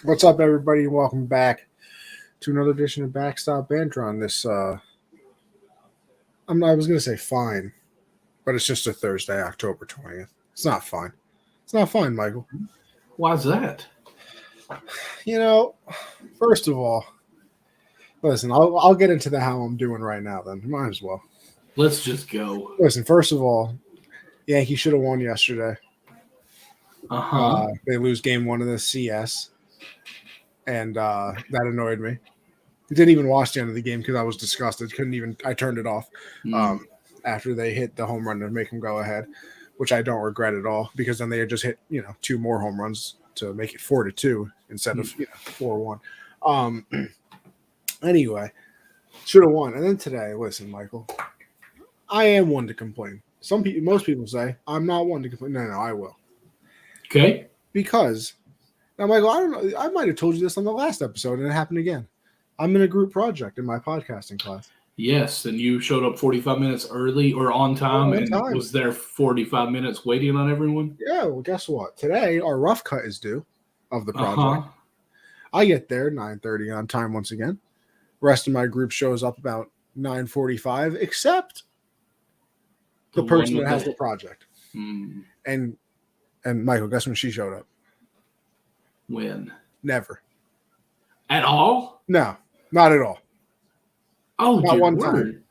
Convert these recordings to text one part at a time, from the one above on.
What's up, everybody? Welcome back to another edition of Backstop Banter on this. I was going to say fine, but it's just a Thursday, October 20th. It's not fine. It's not fine, Michael. Why's that? First of all, listen, I'll get into how I'm doing right now then. Might as well. Let's just go. Listen, first of all, Yankees should have won yesterday. They lose game one of the CS. And that annoyed me. I didn't even watch the end of the game because I was disgusted. I turned it off after they hit the home run to make them go ahead, which I don't regret at all because then they had just hit, two more home runs to make it 4-2 instead of 4-1. Anyway, should have won. And then today, listen, Michael, I am one to complain. Most people say I'm not one to complain. No, I will. Okay. Because now, Michael, I don't know. I might have told you this on the last episode, and it happened again. I'm in a group project in my podcasting class. Yes, and you showed up 45 minutes early or on time, was there 45 minutes waiting on everyone? Yeah, well, guess what? Today, our rough cut is due of the project. I get there 9:30 on time once again. Rest of my group shows up about 9:45, except the person that has the project. And Michael, guess when she showed up? When? Never. At all? No, not at all. Oh, not dear one word. time.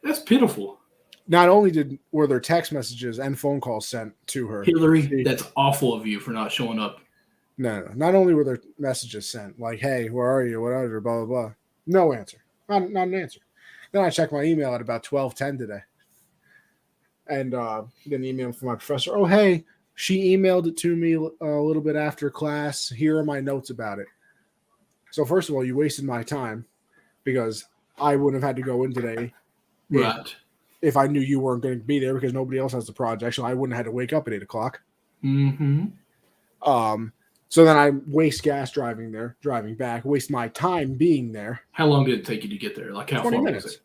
That's pitiful. Not only were there text messages and phone calls sent to her. Hillary, that's awful of you for not showing up. No. Not only were there messages sent, like, hey, where are you? Whatever, blah, blah, blah. No answer. Not an answer. Then I checked my email at about 12:10 today. And get an email from my professor. Oh, hey. She emailed it to me a little bit after class. Here are my notes about it. So first of all, you wasted my time because I wouldn't have had to go in today. Right. If I knew you weren't going to be there because nobody else has the project. So I wouldn't have had to wake up at 8 o'clock. Mm-hmm. So then I waste gas driving there, driving back, waste my time being there. How long did it take you to get there? Like how 20 far minutes. was it?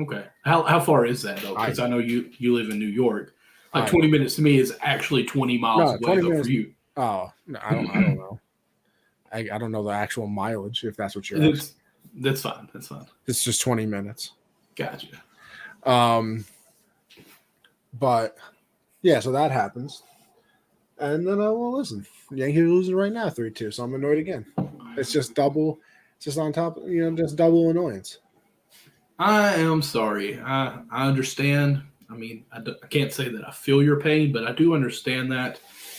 Okay. How far is that though? Because I know you live in New York. Like 20 minutes to me is actually 20 miles away though for you. Oh, no, I don't know. I don't know the actual mileage if that's what you're asking. That's fine. That's fine. It's just 20 minutes. Gotcha. But yeah, so that happens. And then listen. Yankees are losing right now 3-2, so I'm annoyed again. It's just double. It's just on top, just double annoyance. I am sorry. I understand. I mean, I can't say that I feel your pain, but I do understand that.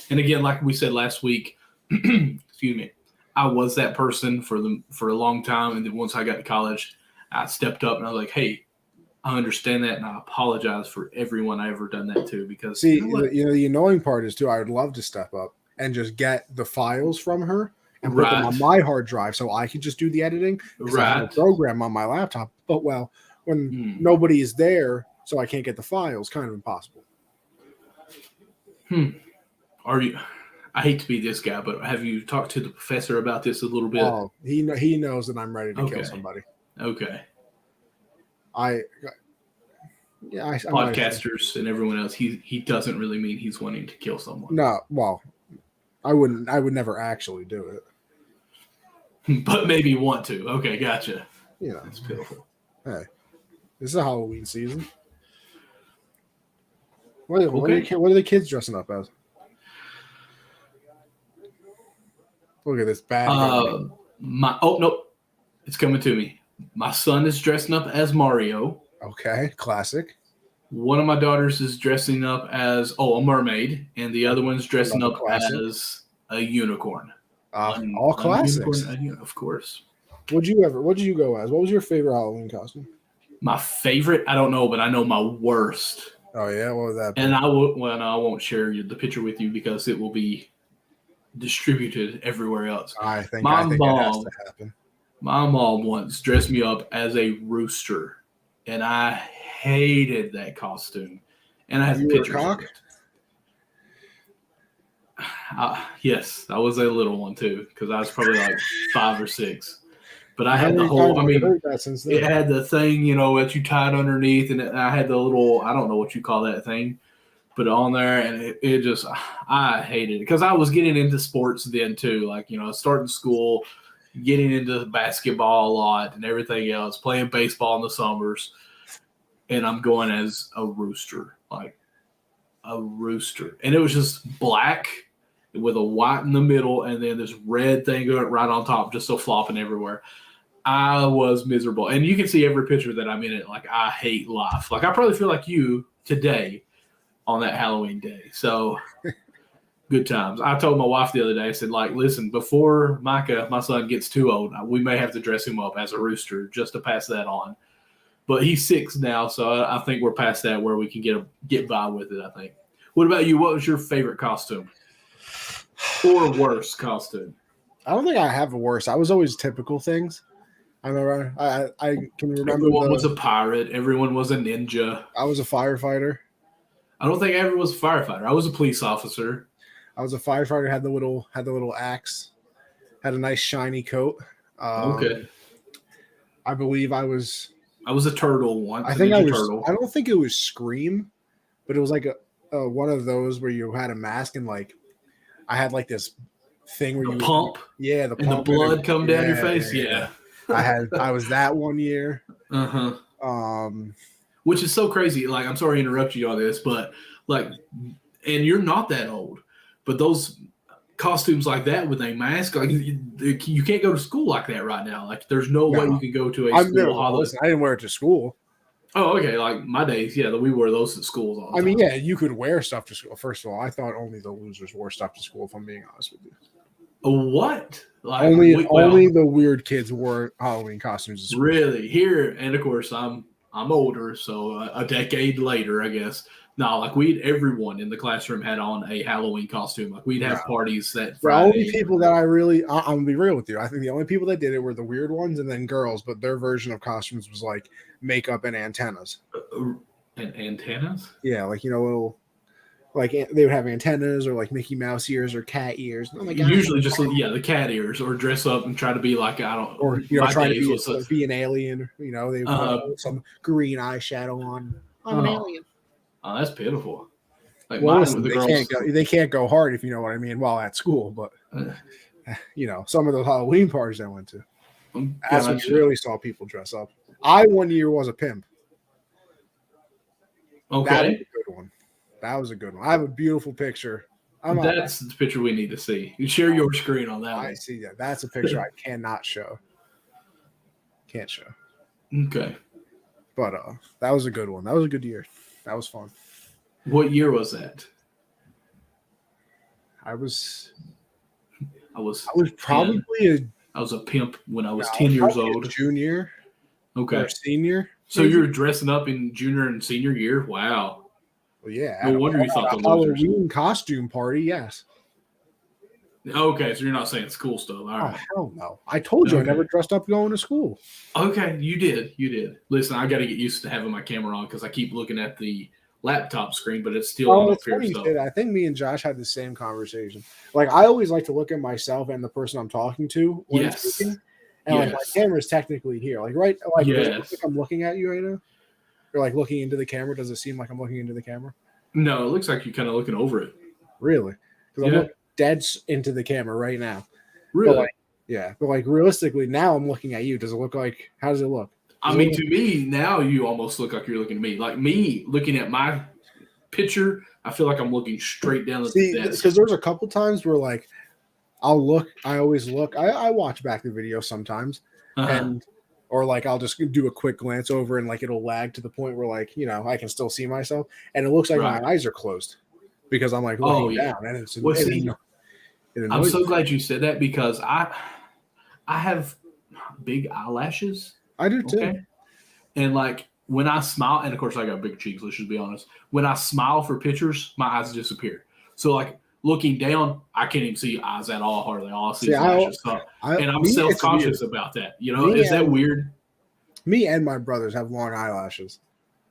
And again, like we said last week, excuse me, I was that person for a long time. And then once I got to college, I stepped up and I was like, hey, I understand that. And I apologize for everyone I ever done that to because see, the annoying part is too, I would love to step up and just get the files from her and put them on my hard drive so I could just do the editing. Right. I have a program on my laptop. But when nobody is there, so I can't get the files, kind of impossible. Are you? I hate to be this guy, but have you talked to the professor about this a little bit? Oh, he knows that I'm ready to kill somebody. Okay. Podcasters and everyone else, he doesn't really mean he's wanting to kill someone. No, well, I would never actually do it. But maybe want to. Okay, gotcha. It's pitiful. Hey, this is a Halloween season. What are the kids dressing up as? Look at this bad guy. Nope. It's coming to me. My son is dressing up as Mario. Okay, classic. One of my daughters is dressing up as a mermaid, and the other one's dressing up as a unicorn. All classics. Of course. What did you go as? What was your favorite Halloween costume? My favorite? I don't know, but I know my worst. Oh yeah, what was that? And I won't share the picture with you because it will be distributed everywhere else. I think it has to happen. My mom once dressed me up as a rooster, and I hated that costume. And I have pictures of it. Yes, I was a little one too because I was probably like 5 or 6. But I had the whole, it had the thing, that you tied underneath, and I had the little, I don't know what you call that thing, put it on there, and it just, I hated it because I was getting into sports then too, like, starting school, getting into basketball a lot and everything else, playing baseball in the summers, and I'm going as a rooster, like a rooster, and it was just black with a white in the middle, and then this red thing going right on top, just so flopping everywhere. I was miserable, and you can see every picture that I'm in it. Like, I hate life. Like, I probably feel like you today on that Halloween day. So good times. I told my wife the other day, I said, like, listen, before Micah, my son, gets too old, we may have to dress him up as a rooster just to pass that on. But he's 6 now, so I think we're past that where we can get by with it, I think. What about you? What was your favorite costume? Or worst costume? I don't think I have a worst. I was always typical things. I remember. I can remember. Everyone was a pirate. Everyone was a ninja. I was a firefighter. I don't think I ever was a firefighter. I was a police officer. I was a firefighter. Had the little axe. Had a nice shiny coat. Okay. I believe I was a turtle once. I think I was. Turtle. I don't think it was Scream, but it was like a one of those where you had a mask and like I had like this thing where the you pump. Yeah, the and pump the blood come down your face. Yeah. I was that one year. Which is so crazy. Like, I'm sorry to interrupt you on this, but like, and you're not that old, but those costumes like that with a mask, like you can't go to school like that right now. Like, there's no way you can go to a school holiday. Listen, I didn't wear it to school. Oh, okay. Like my days, yeah, we wore those at schools all the time. I mean, yeah, you could wear stuff to school. First of all, I thought only the losers wore stuff to school, if I'm being honest with you. What? Like, only the weird kids wore Halloween costumes to school. Really? Here, and of course, I'm older, so a decade later, I guess. No, like everyone in the classroom had on a Halloween costume. Like, we'd have parties that Friday. The only people that I'm gonna be real with you. I think the only people that did it were the weird ones, and then girls. But their version of costumes was like makeup and antennas. And antennas? Yeah, like little. Like they would have antennas or like Mickey Mouse ears or cat ears. Oh my God. Usually just the cat ears, or dress up and try to be like, I don't, or try to be an alien. They put some green eyeshadow on. I'm an alien. Oh, that's pitiful. Like, listen, they can't go hard, if you know what I mean, while at school. But some of those Halloween parties I went to, that's when you really saw people dress up. I one year was a pimp. Okay. That was a good one. I have a beautiful picture. That's the picture we need to see. You share your screen on that. I see that. That's a picture I cannot show. Can't show. Okay. But that was a good one. That was a good year. That was fun. What year was that? I was a pimp when I was 10 years old. Junior. Okay. Or senior. So you were dressing up in junior and senior year? Wow. Well, yeah. No wonder you thought the Halloween costume party, yes. Okay, so you're not saying school stuff. All right. Oh, hell no. I told you I never dressed up going to school. Okay, you did. Listen, I got to get used to having my camera on because I keep looking at the laptop screen, but it's still on up here. So. I think me and Josh had the same conversation. Like, I always like to look at myself and the person I'm talking to when speaking. And like my camera is technically here. Like, right? Like, does it look like I'm looking at you right now? Or like looking into the camera? Does it seem like I'm looking into the camera? No, it looks like you're kind of looking over it. Really? Because I'm looking dead into the camera right now. Really? But like realistically, now I'm looking at you. Does it look like? How does it look? To me, now you almost look like you're looking at me. Like me looking at my picture, I feel like I'm looking straight down the desk. Because there's a couple times where like I'll look. I always look. I watch back the video sometimes, or like I'll just do a quick glance over and like it'll lag to the point where like I can still see myself, and it looks like my eyes are closed because I'm like looking down, and it's. I'm so glad you said that because I have big eyelashes. I do too. Okay? And like when I smile, and of course I got big cheeks, let's just be honest. When I smile for pictures, my eyes disappear. So like looking down, I can't even see eyes at all, hardly. All I see is lashes. And I'm self-conscious about that. Is that weird? Me and my brothers have long eyelashes.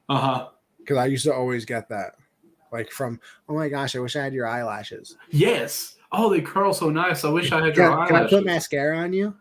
Because I used to always get that. Like from, oh my gosh, I wish I had your eyelashes. Yes. Oh, they curl so nice. I wish I had your eyelashes. Can I put mascara on you?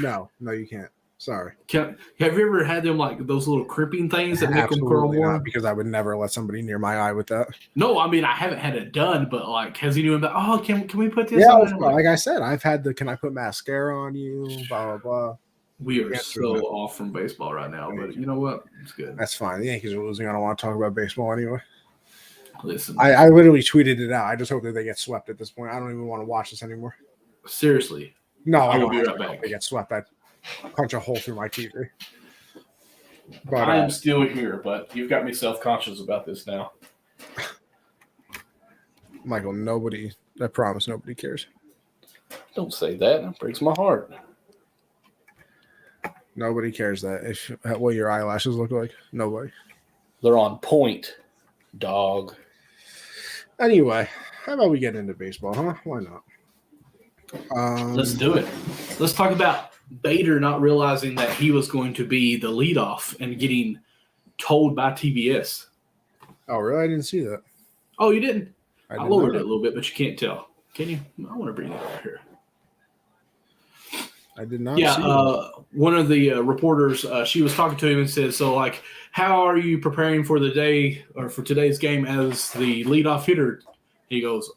No, you can't. Sorry. Have you ever had them like those little crimping things that make them curl Absolutely more? not, because I would never let somebody near my eye with that. No, I mean I haven't had it done, but like, has anyone been? Oh, can we put this Yeah, on? like I said, I've had the. Can I put mascara on you? Blah blah blah. We are The answer is so no. off from baseball right now, but you know what? It's good. That's fine. The Yankees are losing. I don't want to talk about baseball anyway. Listen, I literally tweeted it out. I just hope that they get swept at this point. I don't even want to watch this anymore. seriously. No, I I will don't be right actually hope back. they get swept. I'd punch a hole through my TV. But I am still here, but you've got me self-conscious about this now. Michael, I promise nobody cares. Don't say that. It breaks my heart. Nobody cares what your eyelashes look like. Nobody. They're on point, dog. Anyway, how about we get into baseball, huh? Why not? Let's do it. Let's talk about Bader not realizing that he was going to be the leadoff and getting told by TBS. Oh, really? I didn't see that. Oh, you didn't? I lowered it a not. little bit, but you can't tell. Can you? I want to bring it over here. I did not Yeah, see that. one of the reporters, she was talking to him and said, so, like, how are you preparing for the day or for today's game as the leadoff hitter? He goes,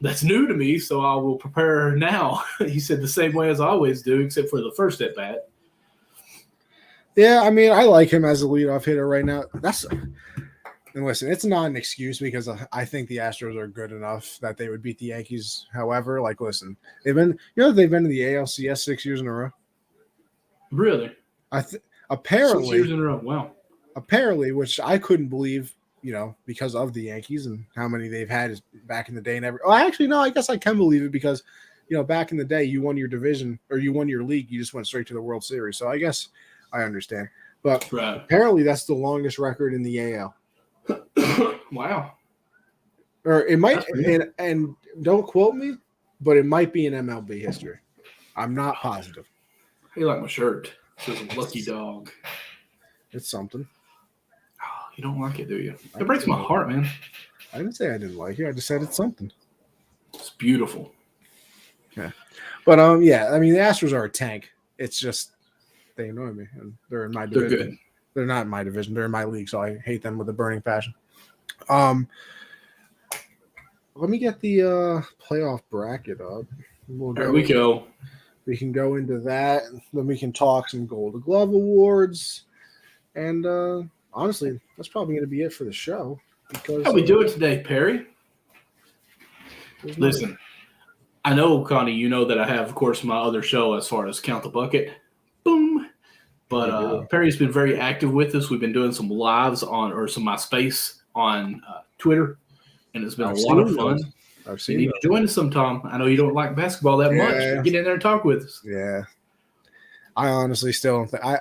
that's new to me, so I will prepare now. He said the same way as I always do, except for the first at bat. Yeah, I mean, I like him as a leadoff hitter right now. And listen, it's not an excuse because I think the Astros are good enough that they would beat the Yankees. However, like, listen, they've been in the ALCS 6 years in a row. Really? Apparently 6 years in a row. Wow. Apparently, which I couldn't believe, because of the Yankees and how many they've had back in the day. Actually, no, I guess I can believe it because, back in the day, you won your division or you won your league. You just went straight to the World Series. So I guess I understand. But Apparently that's the longest record in the AL. Wow. Or it might, and don't quote me, but it might be in MLB history. I'm not positive. Hey, like my shirt. It says lucky dog. It's something. Oh, you don't like it, do you? It breaks my heart, man. I didn't say I didn't like it. I just said it's something. It's beautiful. Yeah. But yeah, I mean the Astros are a tank. It's just they annoy me and they're in my division. They're good. They're not in my division. They're in my league, so I hate them with a burning passion. Let me get the playoff bracket up. There we go. We can go into that. Then we can talk some Gold Glove awards. And honestly, that's probably going to be it for the show. Because How we do it today, Perry? Listen, I know, Connie, you know that I have, of course, my other show as far as Count the Bucket. Boom. But Perry's been very active with us. We've been doing some lives some MySpace on Twitter, and it's been a lot of fun. I've seen you need to join us sometime. I know you don't like basketball that much. But get in there and talk with us. Yeah. I honestly still don't think I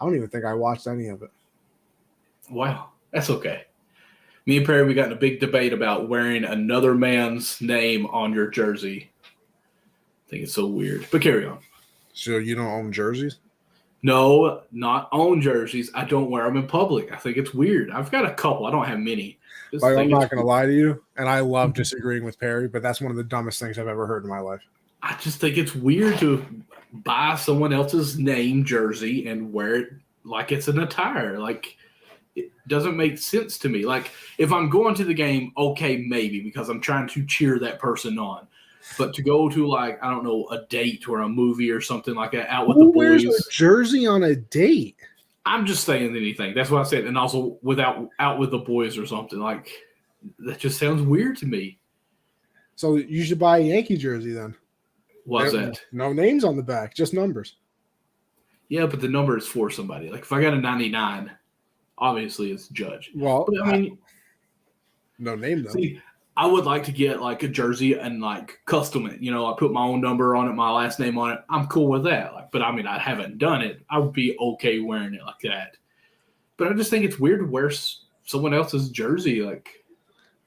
don't even think I watched any of it. Wow. That's okay. Me and Perry, we got in a big debate about wearing another man's name on your jersey. I think it's so weird. But carry on. So you don't own jerseys? No, not own jerseys. I don't wear them in public. I think it's weird. I've got a couple. I don't have many. I'm not going to lie to you, and I love disagreeing with Perry, but that's one of the dumbest things I've ever heard in my life. I just think it's weird to buy someone else's name jersey and wear it like it's an attire. Like, it doesn't make sense to me. Like, if I'm going to the game, okay, maybe, because I'm trying to cheer that person on. But to go to, like, I don't know, a date or a movie or something like that out with the boys. Who wears a jersey on a date? I'm just saying anything. That's what I said. And also out with the boys or something. Like, that just sounds weird to me. So you should buy a Yankee jersey then. What's that? No names on the back, just numbers. Yeah, but the number is for somebody. Like, if I got a 99, obviously it's Judge. Well, but, I mean, no name though. See, I would like to get like a jersey and like custom it. I put my own number on it, my last name on it. I'm cool with that. Like, but I mean, I haven't done it. I would be okay wearing it like that. But I just think it's weird to wear someone else's jersey. Like,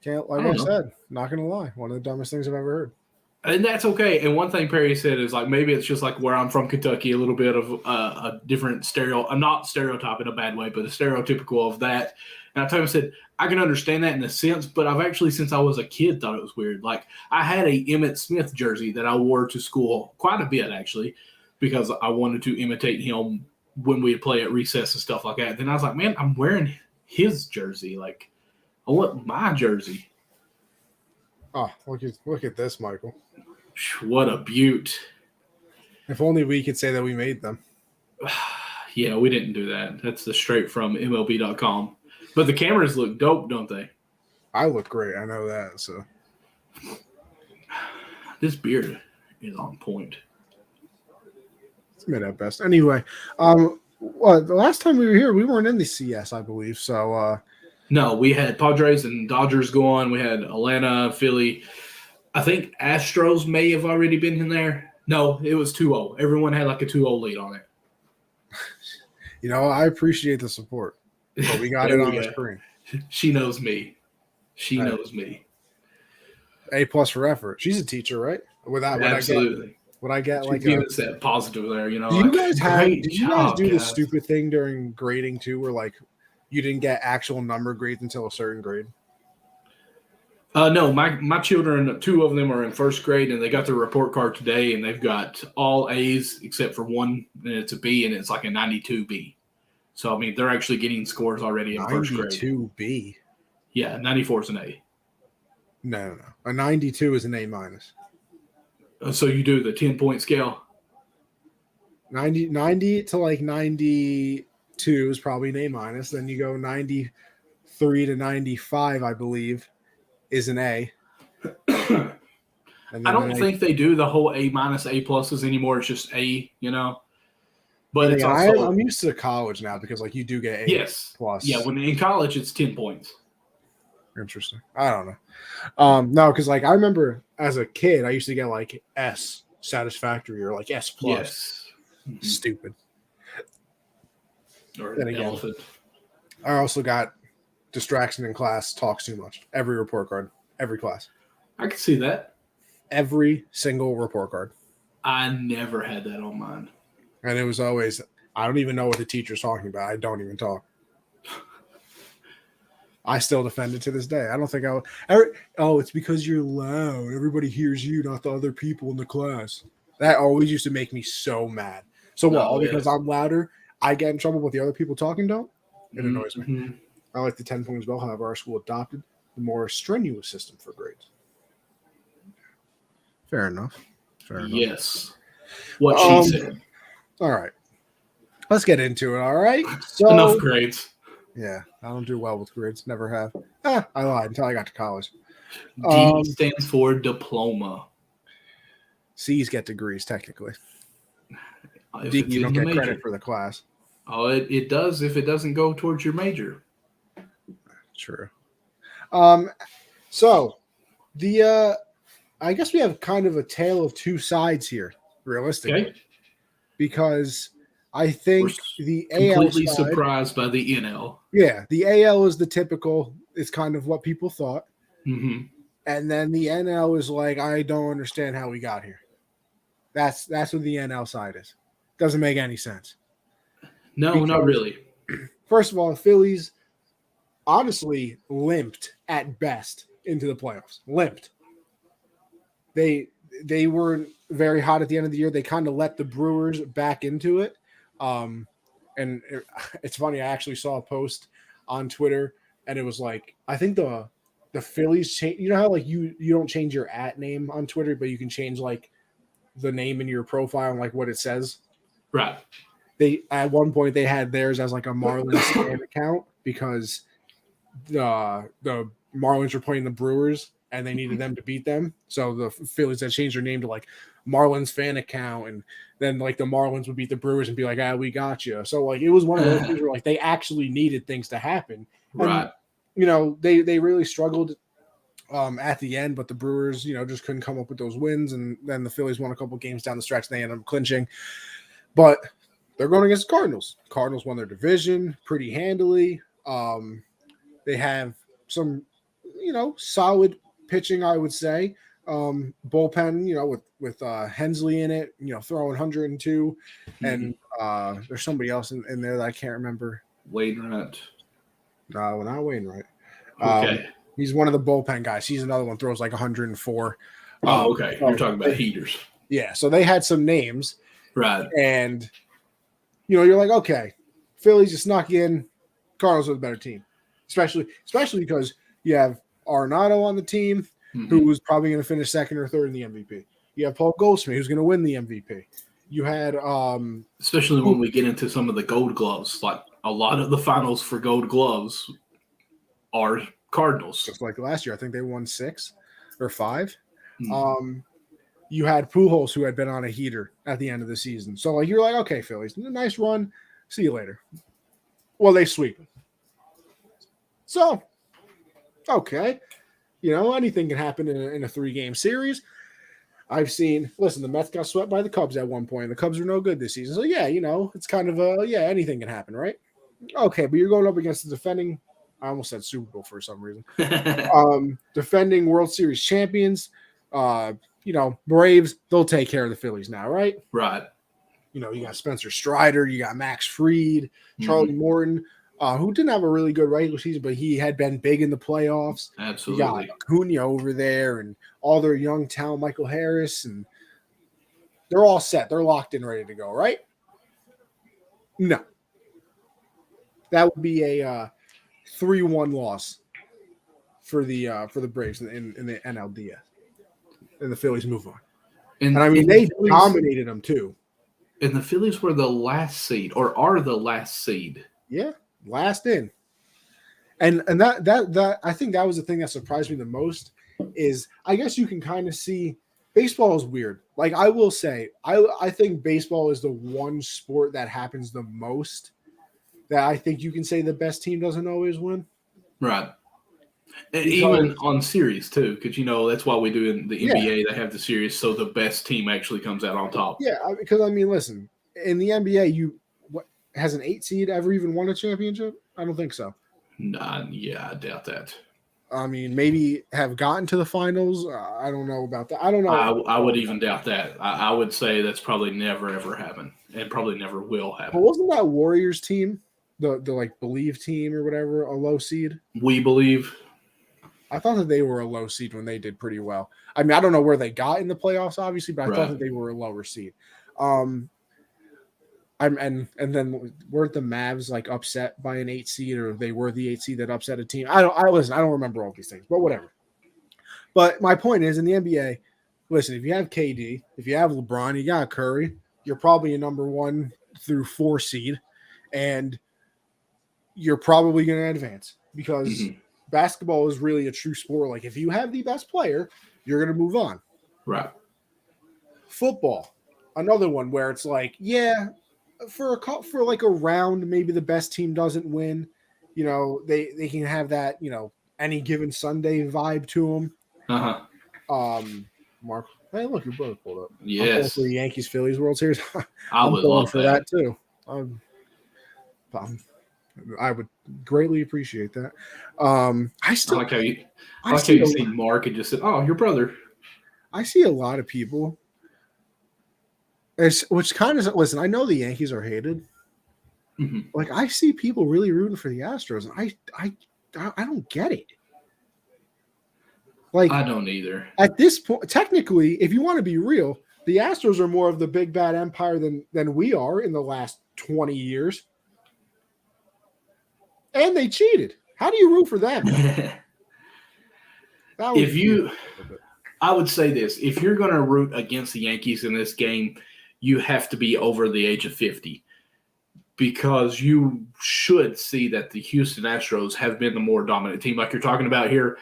I said, not gonna lie, one of the dumbest things I've ever heard. And that's okay. And one thing Perry said is like maybe it's just like where I'm from, Kentucky, a little bit of a different not stereotype in a bad way, but a stereotypical of that. And I told him, I said, I can understand that in a sense, but I've actually, since I was a kid, thought it was weird. Like, I had a Emmitt Smith jersey that I wore to school quite a bit, actually. because I wanted to imitate him when we play at recess and stuff like that. Then I was like, man, I'm wearing his jersey. Like, I want my jersey. Oh, look at this, Michael. What a beaut. If only we could say that we made them. Yeah, we didn't do that. That's the straight from MLB.com. But the cameras look dope, don't they? I look great. I know that. So this beard is on point. It's made at best. Anyway, well, the last time we were here, we weren't in the CS, I believe. So no, we had Padres and Dodgers go on. We had Atlanta, Philly. I think Astros may have already been in there. No, it was 2-0. Everyone had like a 2-0 lead on it. You know, I appreciate the support. But we got it on the screen. She knows me. She knows me. A+ for effort. She's a teacher, right? Absolutely. Would I get like us that positive there? You know, do you guys do guys. the stupid thing during grading too, where like you didn't get actual number grades until a certain grade? No, my children, 2 of them are in 1st grade, and they got their report card today, and they've got all A's except for one, and it's a B, and it's like a 92B. So, I mean, they're actually getting scores already in 1st grade. 92B? Yeah, 94 is an A. No. A 92 is an A-. So you do the 10-point scale? 90 to like 92 is probably an A-. Then you go 93 to 95, I believe, is an A. I don't think they do the whole A-, A+ anymore. It's just A, you know. But it's also, I'm used to college now because like you do get A+. Yes. Yeah, when in college it's 10 points. Interesting. I don't know. No, because like I remember as a kid, I used to get like S satisfactory or like S+. Yes. Stupid. Or then again, elephant. I also got distraction in class, talks too much. Every report card, every class. I can see that. Every single report card. I never had that on mine. And it was always, I don't even know what the teacher's talking about. I don't even talk. I still defend it to this day. I don't think I would. It's because you're loud. Everybody hears you, not the other people in the class. That always used to make me so mad. So what? Because I'm louder, I get in trouble with the other people talking don't? It annoys me. I like the 10 points as well. However, our school adopted the more strenuous system for grades. Fair enough. Yes. What she said. All right. Let's get into it, all right? So, enough grades. Yeah, I don't do well with grades. Never have. I lied until I got to college. D stands for diploma. C's get degrees, technically. D, you don't get credit for the class. Oh, it does if it doesn't go towards your major. True. So, I guess we have kind of a tale of two sides here, realistically. Okay. Because I think the AL completely side, surprised by the NL. Yeah, the AL is the typical. It's kind of what people thought, and then the NL is like, I don't understand how we got here. That's what the NL side is. Doesn't make any sense. No, because, not really. First of all, the Phillies honestly limped at best into the playoffs. Limped. They weren't very hot at the end of the year. They kind of let the Brewers back into it. It's funny. I actually saw a post on Twitter, and it was like, I think the Phillies change. You know how like you don't change your @ name on Twitter, but you can change like the name in your profile and like what it says. Right. They at one point they had theirs as like a Marlins fan account because the Marlins were playing the Brewers and they needed them to beat them. So the Phillies had changed their name to like Marlins fan account, and then like the Marlins would beat the Brewers and be like, we got you. So like it was one of those things where like they actually needed things to happen. Right. And, you know, they really struggled at the end, but the Brewers, you know, just couldn't come up with those wins, and then the Phillies won a couple games down the stretch and they ended up clinching. But they're going against the Cardinals. Cardinals won their division pretty handily. They have some, you know, solid pitching, I would say. Bullpen, you know, with Hensley in it, you know, throwing 102, and there's somebody else in there that I can't remember. Wainwright. No, not Wainwright. Okay. He's one of the bullpen guys. He's another one, throws like 104. Oh, okay. You're talking about heaters. Yeah, so they had some names, Right. And, you're like, okay, Phillies just snuck in. Cardinals are the better team, especially because you have Arenado on the team, who's probably going to finish second or third in the MVP. You have Paul Goldschmidt, who's going to win the MVP. You had especially when we get into some of the Gold Gloves, like a lot of the finals for Gold Gloves are Cardinals. Just like last year, I think they won 6 or 5. You had Pujols, who had been on a heater at the end of the season. So like you're like, okay, Phillies, nice run. See you later. Well, they sweep. So, okay, anything can happen in a 3-game series. I've seen. Listen, the Mets got swept by the Cubs at one point. The Cubs are no good this season. So yeah, it's kind of anything can happen, right? Okay, but you're going up against the defending. I almost said Super Bowl for some reason. Defending World Series champions. Braves, they'll take care of the Phillies now, right? Right. You got Spencer Strider, you got Max Fried, Charlie Morton, who didn't have a really good regular season, but he had been big in the playoffs. Absolutely. You got Acuna over there and all their young talent, Michael Harris, and they're all set. They're locked in, ready to go, right? No. That would be a 3-1 loss for the Braves in the NLDS. And the Phillies move on. And I mean, they dominated them too. And the Phillies were the last seed, or are the last seed. Yeah, last in. And that I think that was the thing that surprised me the most is I guess you can kind of see baseball is weird. Like I will say, I think baseball is the one sport that happens the most that I think you can say the best team doesn't always win. Right. And even on series too, because that's why we do in the NBA. They have the series, so the best team actually comes out on top. Yeah, because I mean, listen, in the NBA, has an 8 seed ever even won a championship? I don't think so. Nah, yeah, I doubt that. I mean, maybe have gotten to the finals. I don't know about that. I don't know. I would even doubt that. I would say that's probably never ever happened, and probably never will happen. But wasn't that Warriors team, the like Believe team or whatever, a low seed? We Believe. I thought that they were a low seed when they did pretty well. I mean, I don't know where they got in the playoffs, obviously, but I thought that they were a lower seed. And then weren't the Mavs like upset by an 8 seed, or they were the 8 seed that upset a team? I don't remember all these things, but whatever. But my point is, in the NBA, listen, if you have KD, if you have LeBron, you got Curry, you're probably a number 1 through 4 seed, and you're probably going to advance because basketball is really a true sport. Like if you have the best player, you're going to move on. Right. Football, another one where it's like, yeah, for like a round, maybe the best team doesn't win. They can have that, any given Sunday vibe to them. Mark, hey, look, your brother pulled up. Yes. For the Yankees Phillies World Series. I would love for that too. I would greatly appreciate that. I like how you see Mark and just said, "Oh, your brother." I see a lot of people. Which kind of listen. I know the Yankees are hated. Like I see people really rooting for the Astros, and I don't get it. Like I don't either. At this point, technically, if you want to be real, the Astros are more of the big bad empire than we are in the last 20 years. And they cheated. How do you root for them? I would say this: if you're going to root against the Yankees in this game, you have to be over the age of 50, because you should see that the Houston Astros have been the more dominant team, like you're talking about here,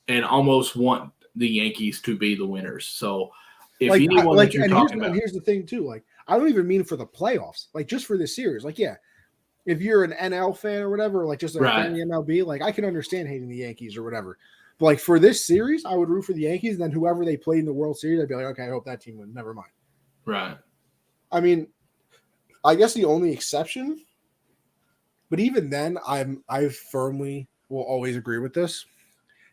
and almost want the Yankees to be the winners. So, if anyone that you're talking about, and here's the thing too: like I don't even mean for the playoffs, like just for this series, like yeah. If you're an NL fan or whatever, like just a fan of the MLB, like I can understand hating the Yankees or whatever. But like for this series, I would root for the Yankees. And then whoever they played in the World Series, I'd be like, okay, I hope that team wins. Never mind. Right. I mean, I guess the only exception, but even then, I firmly will always agree with this,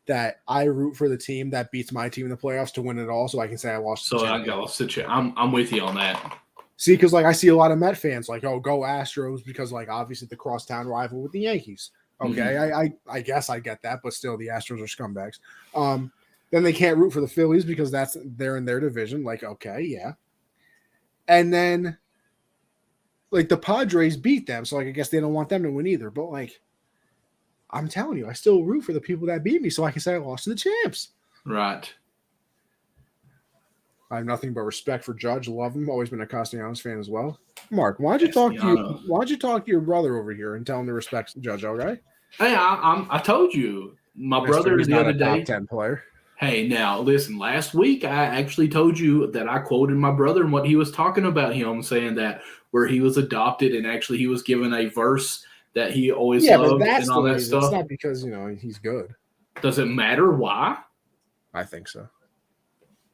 that I root for the team that beats my team in the playoffs to win it all, so I can say I lost. So I'm with you on that. See, because like I see a lot of Met fans like, oh, go Astros, because like obviously the crosstown rival with the Yankees. Okay, I guess I get that, but still the Astros are scumbags. Then they can't root for the Phillies because they're in their division. Like, okay, yeah. And then, like, the Padres beat them. So, like, I guess they don't want them to win either. But, like, I'm telling you, I still root for the people that beat me so I can say I lost to the champs. Right. I have nothing but respect for Judge. Love him. Always been a Castellanos fan as well. Mark, why don't you talk to your brother over here and tell him to respect Judge, okay? Hey, I told you, my brother He's the not other a top day. 10 player. Hey, now listen. Last week, I actually told you that I quoted my brother and what he was talking about him, saying that where he was adopted and actually he was given a verse that he always But loved that's and all the that reason. stuff. It's not because he's good. Does it matter why? I think so.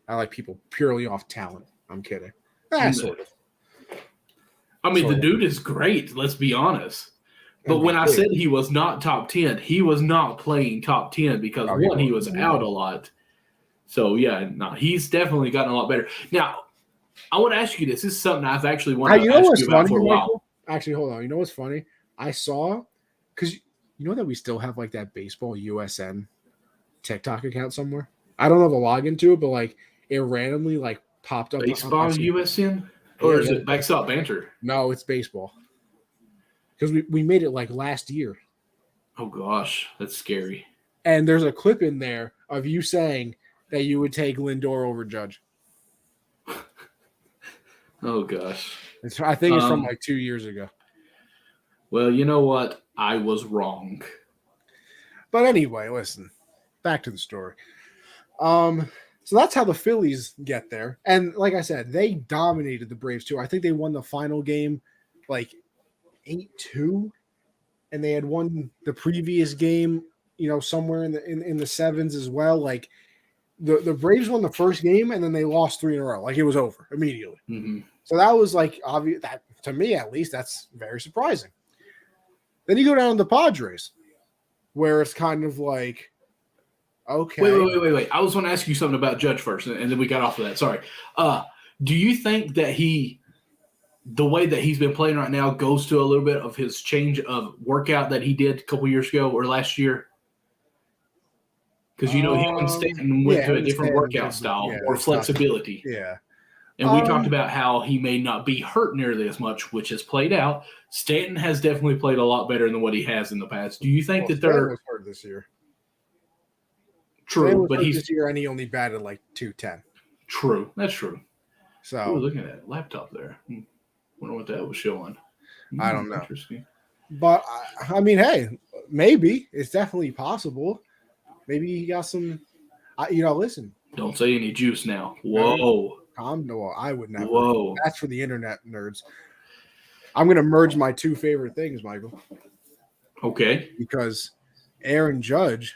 I like people purely off talent. I'm kidding. Sort of. I mean, Sort the of. dude is great. Let's be honest. But MVP. when I said he was not top 10, he was not playing top 10 because he was out a lot. So yeah, no, he's definitely gotten a lot better. Now, I want to ask you this. This is something I've actually wanted to ask you about for a while. Michael? Actually, hold on. You know what's funny? I saw, because you know that we still have like that baseball USN TikTok account somewhere. I don't know the login to it, but like it randomly like popped up. Baseball USN? Or is it Backstop Banter? No, it's baseball. Because we made it like last year. Oh gosh, that's scary. And there's a clip in there of you saying that you would take Lindor over Judge. Oh gosh. I think it's from like 2 years ago. Well, you know what? I was wrong. But anyway, listen. Back to the story. So that's how the Phillies get there. And like I said, they dominated the Braves too. I think they won the final game like 8-2. And they had won the previous game, somewhere in the sevens as well. Like the Braves won the first game and then they lost 3 in a row. Like it was over immediately. Mm-hmm. So that was like obvious. That to me at least, that's very surprising. Then you go down to the Padres, where it's kind of like, okay. Wait. I was going to ask you something about Judge first, and then we got off of that. Sorry. Do you think that the way that he's been playing right now goes to a little bit of his change of workout that he did a couple years ago or last year? Because, him and Stanton went to a different workout style, more flexibility. Yeah. And we talked about how he may not be hurt nearly as much, which has played out. Stanton has definitely played a lot better than what he has in the past. Do you think that Stanton was hurt this year? True, but he's this year and he only batted like 210. True, that's true. So looking at that laptop there. Wonder what that was showing. I don't know. Interesting. But I mean, hey, maybe it's definitely possible. Maybe he got some. Listen. Don't say any juice now. Whoa. No, I would never. Whoa. That's for the internet nerds. I'm going to merge my two favorite things, Michael. Okay. Because Aaron Judge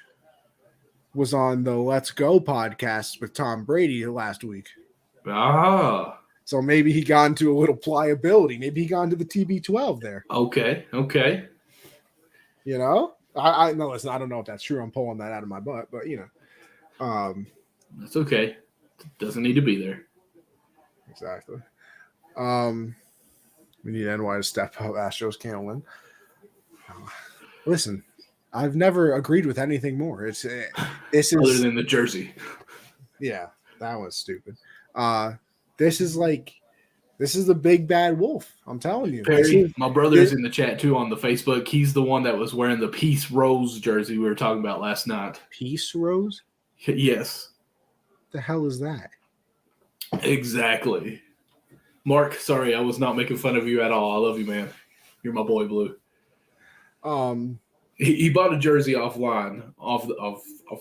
was on the Let's Go podcast with Tom Brady last week. Ah. So maybe he got into a little pliability. Maybe he got into the TB12 there. Okay. I no, listen, I don't know if that's true. I'm pulling that out of my butt, but that's okay. Doesn't need to be there. Exactly. We need NY to step up. Astros can't win. Listen, I've never agreed with anything more. This is other than the jersey. Yeah, that was stupid. This is the big bad wolf. I'm telling you. Perry, my brother is in the chat too on the Facebook. He's the one that was wearing the Peace Rose jersey we were talking about last night. Peace Rose? Yes. The hell is that? Exactly. Mark, sorry, I was not making fun of you at all. I love you, man. You're my boy, Blue. He bought a jersey offline, off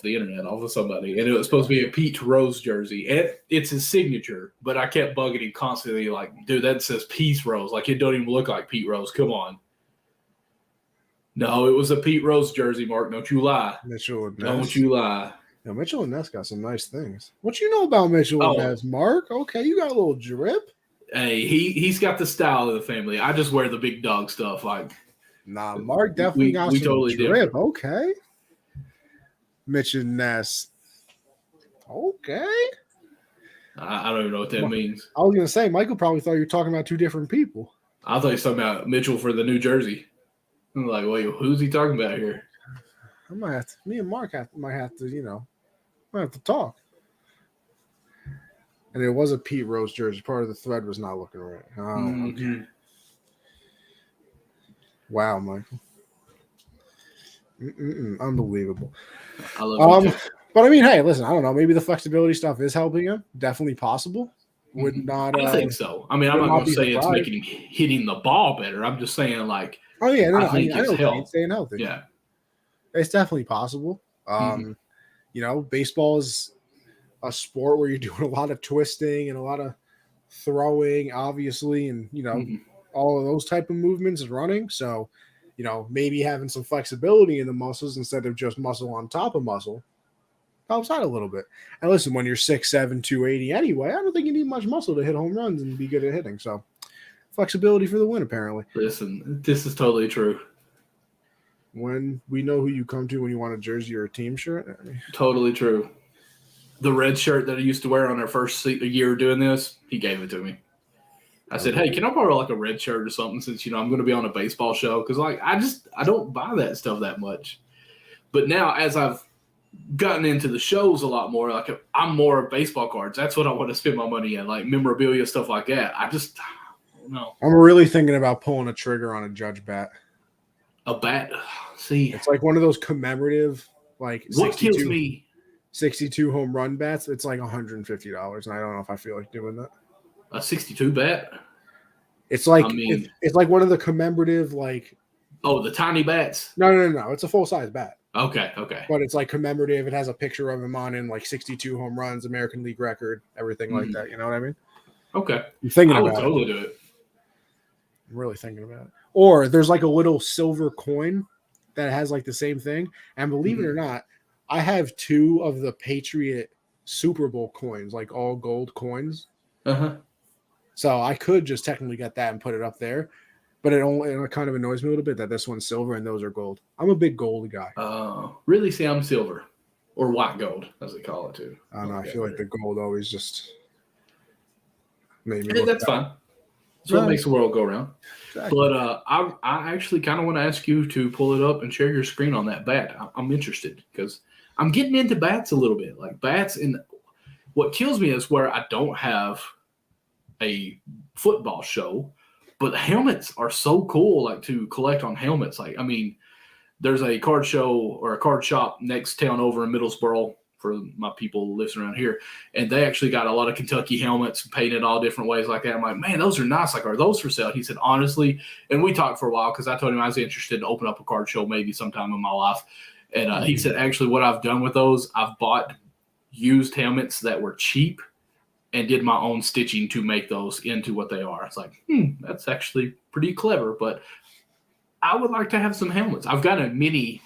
the internet, off of somebody, and it was supposed to be a Pete Rose jersey. And it's his signature, but I kept bugging him constantly, like, dude, that says Peace Rose. Like, it don't even look like Pete Rose. Come on. No, it was a Pete Rose jersey, Mark. Don't you lie. Mitchell and Ness. Don't you lie. Yeah, Mitchell and Ness got some nice things. What you know about Mitchell and Ness, Mark? Okay, you got a little drip. Hey, he's got the style of the family. I just wear the big dog stuff. Like, nah, Mark definitely got some totally drip. Different. Okay, Mitch and Ness. Okay. I don't even know what that means. I was gonna say Michael probably thought you were talking about two different people. I thought you were talking about Mitchell for the New Jersey. I'm like, wait, who's he talking about here? Me and Mark might have to talk. And it was a Pete Rose jersey. Part of the thread was not looking right. Oh, okay. Wow, Michael. Unbelievable. I love you too. But I mean, hey, listen, I don't know. Maybe the flexibility stuff is helping him. Definitely possible. Would not. I think so. I mean, I'm not going to say it's making him hitting the ball better. I'm just saying, like, oh yeah, no, I think I it's health. Staying healthy. Yeah, it's definitely possible. You know, baseball is a sport where you're doing a lot of twisting and a lot of throwing, obviously, and you know, all of those type of movements and running. So, you know, maybe having some flexibility in the muscles instead of just muscle on top of muscle helps out a little bit. And listen, when you're 6'7", 280 anyway, I don't think you need much muscle to hit home runs and be good at hitting. So flexibility for the win, apparently. Listen, this is totally true. When we know who you come to when you want a jersey or a team shirt. I mean, totally true. The red shirt that I used to wear on our first year doing this, he gave it to me. I said, hey, can I borrow like a red shirt or something since, you know, I'm going to be on a baseball show? Because, like, I don't buy that stuff that much. But now as I've gotten into the shows a lot more, like I'm more of baseball cards. That's what I want to spend my money in, like memorabilia, stuff like that. I don't know. I'm really thinking about pulling a trigger on a Judge bat. A bat? See. It's like one of those commemorative, like, what kills me? 62 home run bats. It's like $150, and I don't know if I feel like doing that. A 62 bat? It's like it's like one of the commemorative, like, oh, the tiny bats. No. It's a full size bat. Okay. But it's like commemorative. It has a picture of him on in like 62 home runs, American League record, everything like that. You know what I mean? Okay. I'm thinking I about would totally do it. I'm really thinking about it. Or there's like a little silver coin that has like the same thing. And believe it or not, I have 2 of the Patriot Super Bowl coins, like all gold coins. So I could just technically get that and put it up there. But it kind of annoys me a little bit that this one's silver and those are gold. I'm a big gold guy. Really? See, I'm silver. Or white gold, as they call it, too. I don't know. I feel like the gold always just made me look that's fine. That's what makes the world go around. Exactly. But I actually kind of want to ask you to pull it up and share your screen on that bat. I'm interested because I'm getting into bats a little bit. Like bats, and what kills me is where I don't have a football show, but the helmets are so cool, like to collect on helmets. Like, I mean, there's a card show or a card shop next town over in Middlesboro for my people listening around here. And they actually got a lot of Kentucky helmets painted all different ways like that. I'm like, man, those are nice. Like, are those for sale? He said, honestly, and we talked for a while because I told him I was interested in open up a card show maybe sometime in my life. And he said, actually, what I've done with those, I've bought used helmets that were cheap and did my own stitching to make those into what they are. It's like, that's actually pretty clever. But I would like to have some helmets. I've got a mini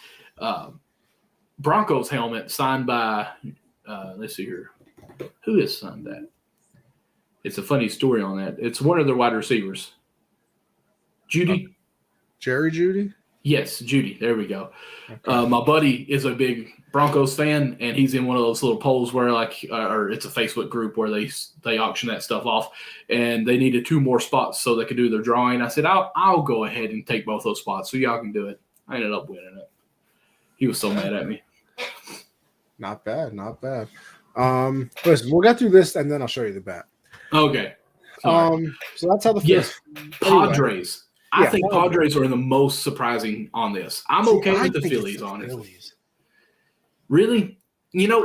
Broncos helmet signed by, let's see here. Who has signed that? It's a funny story on that. It's one of their wide receivers. Judy? Jerry Judy? Yes, Judy. There we go. Okay. My buddy is a big Broncos fan, and he's in one of those little polls where, like, or it's a Facebook group where they auction that stuff off, and they needed 2 more spots so they could do their drawing. I said, I'll go ahead and take both those spots so y'all can do it. I ended up winning it. He was so mad at me. Not bad. Listen, we'll get through this, and then I'll show you the bat. Okay. So that's how the first. Yes, Padres. I think Padres are the most surprising on this. I'm okay with the Phillies, honestly. Really? You know,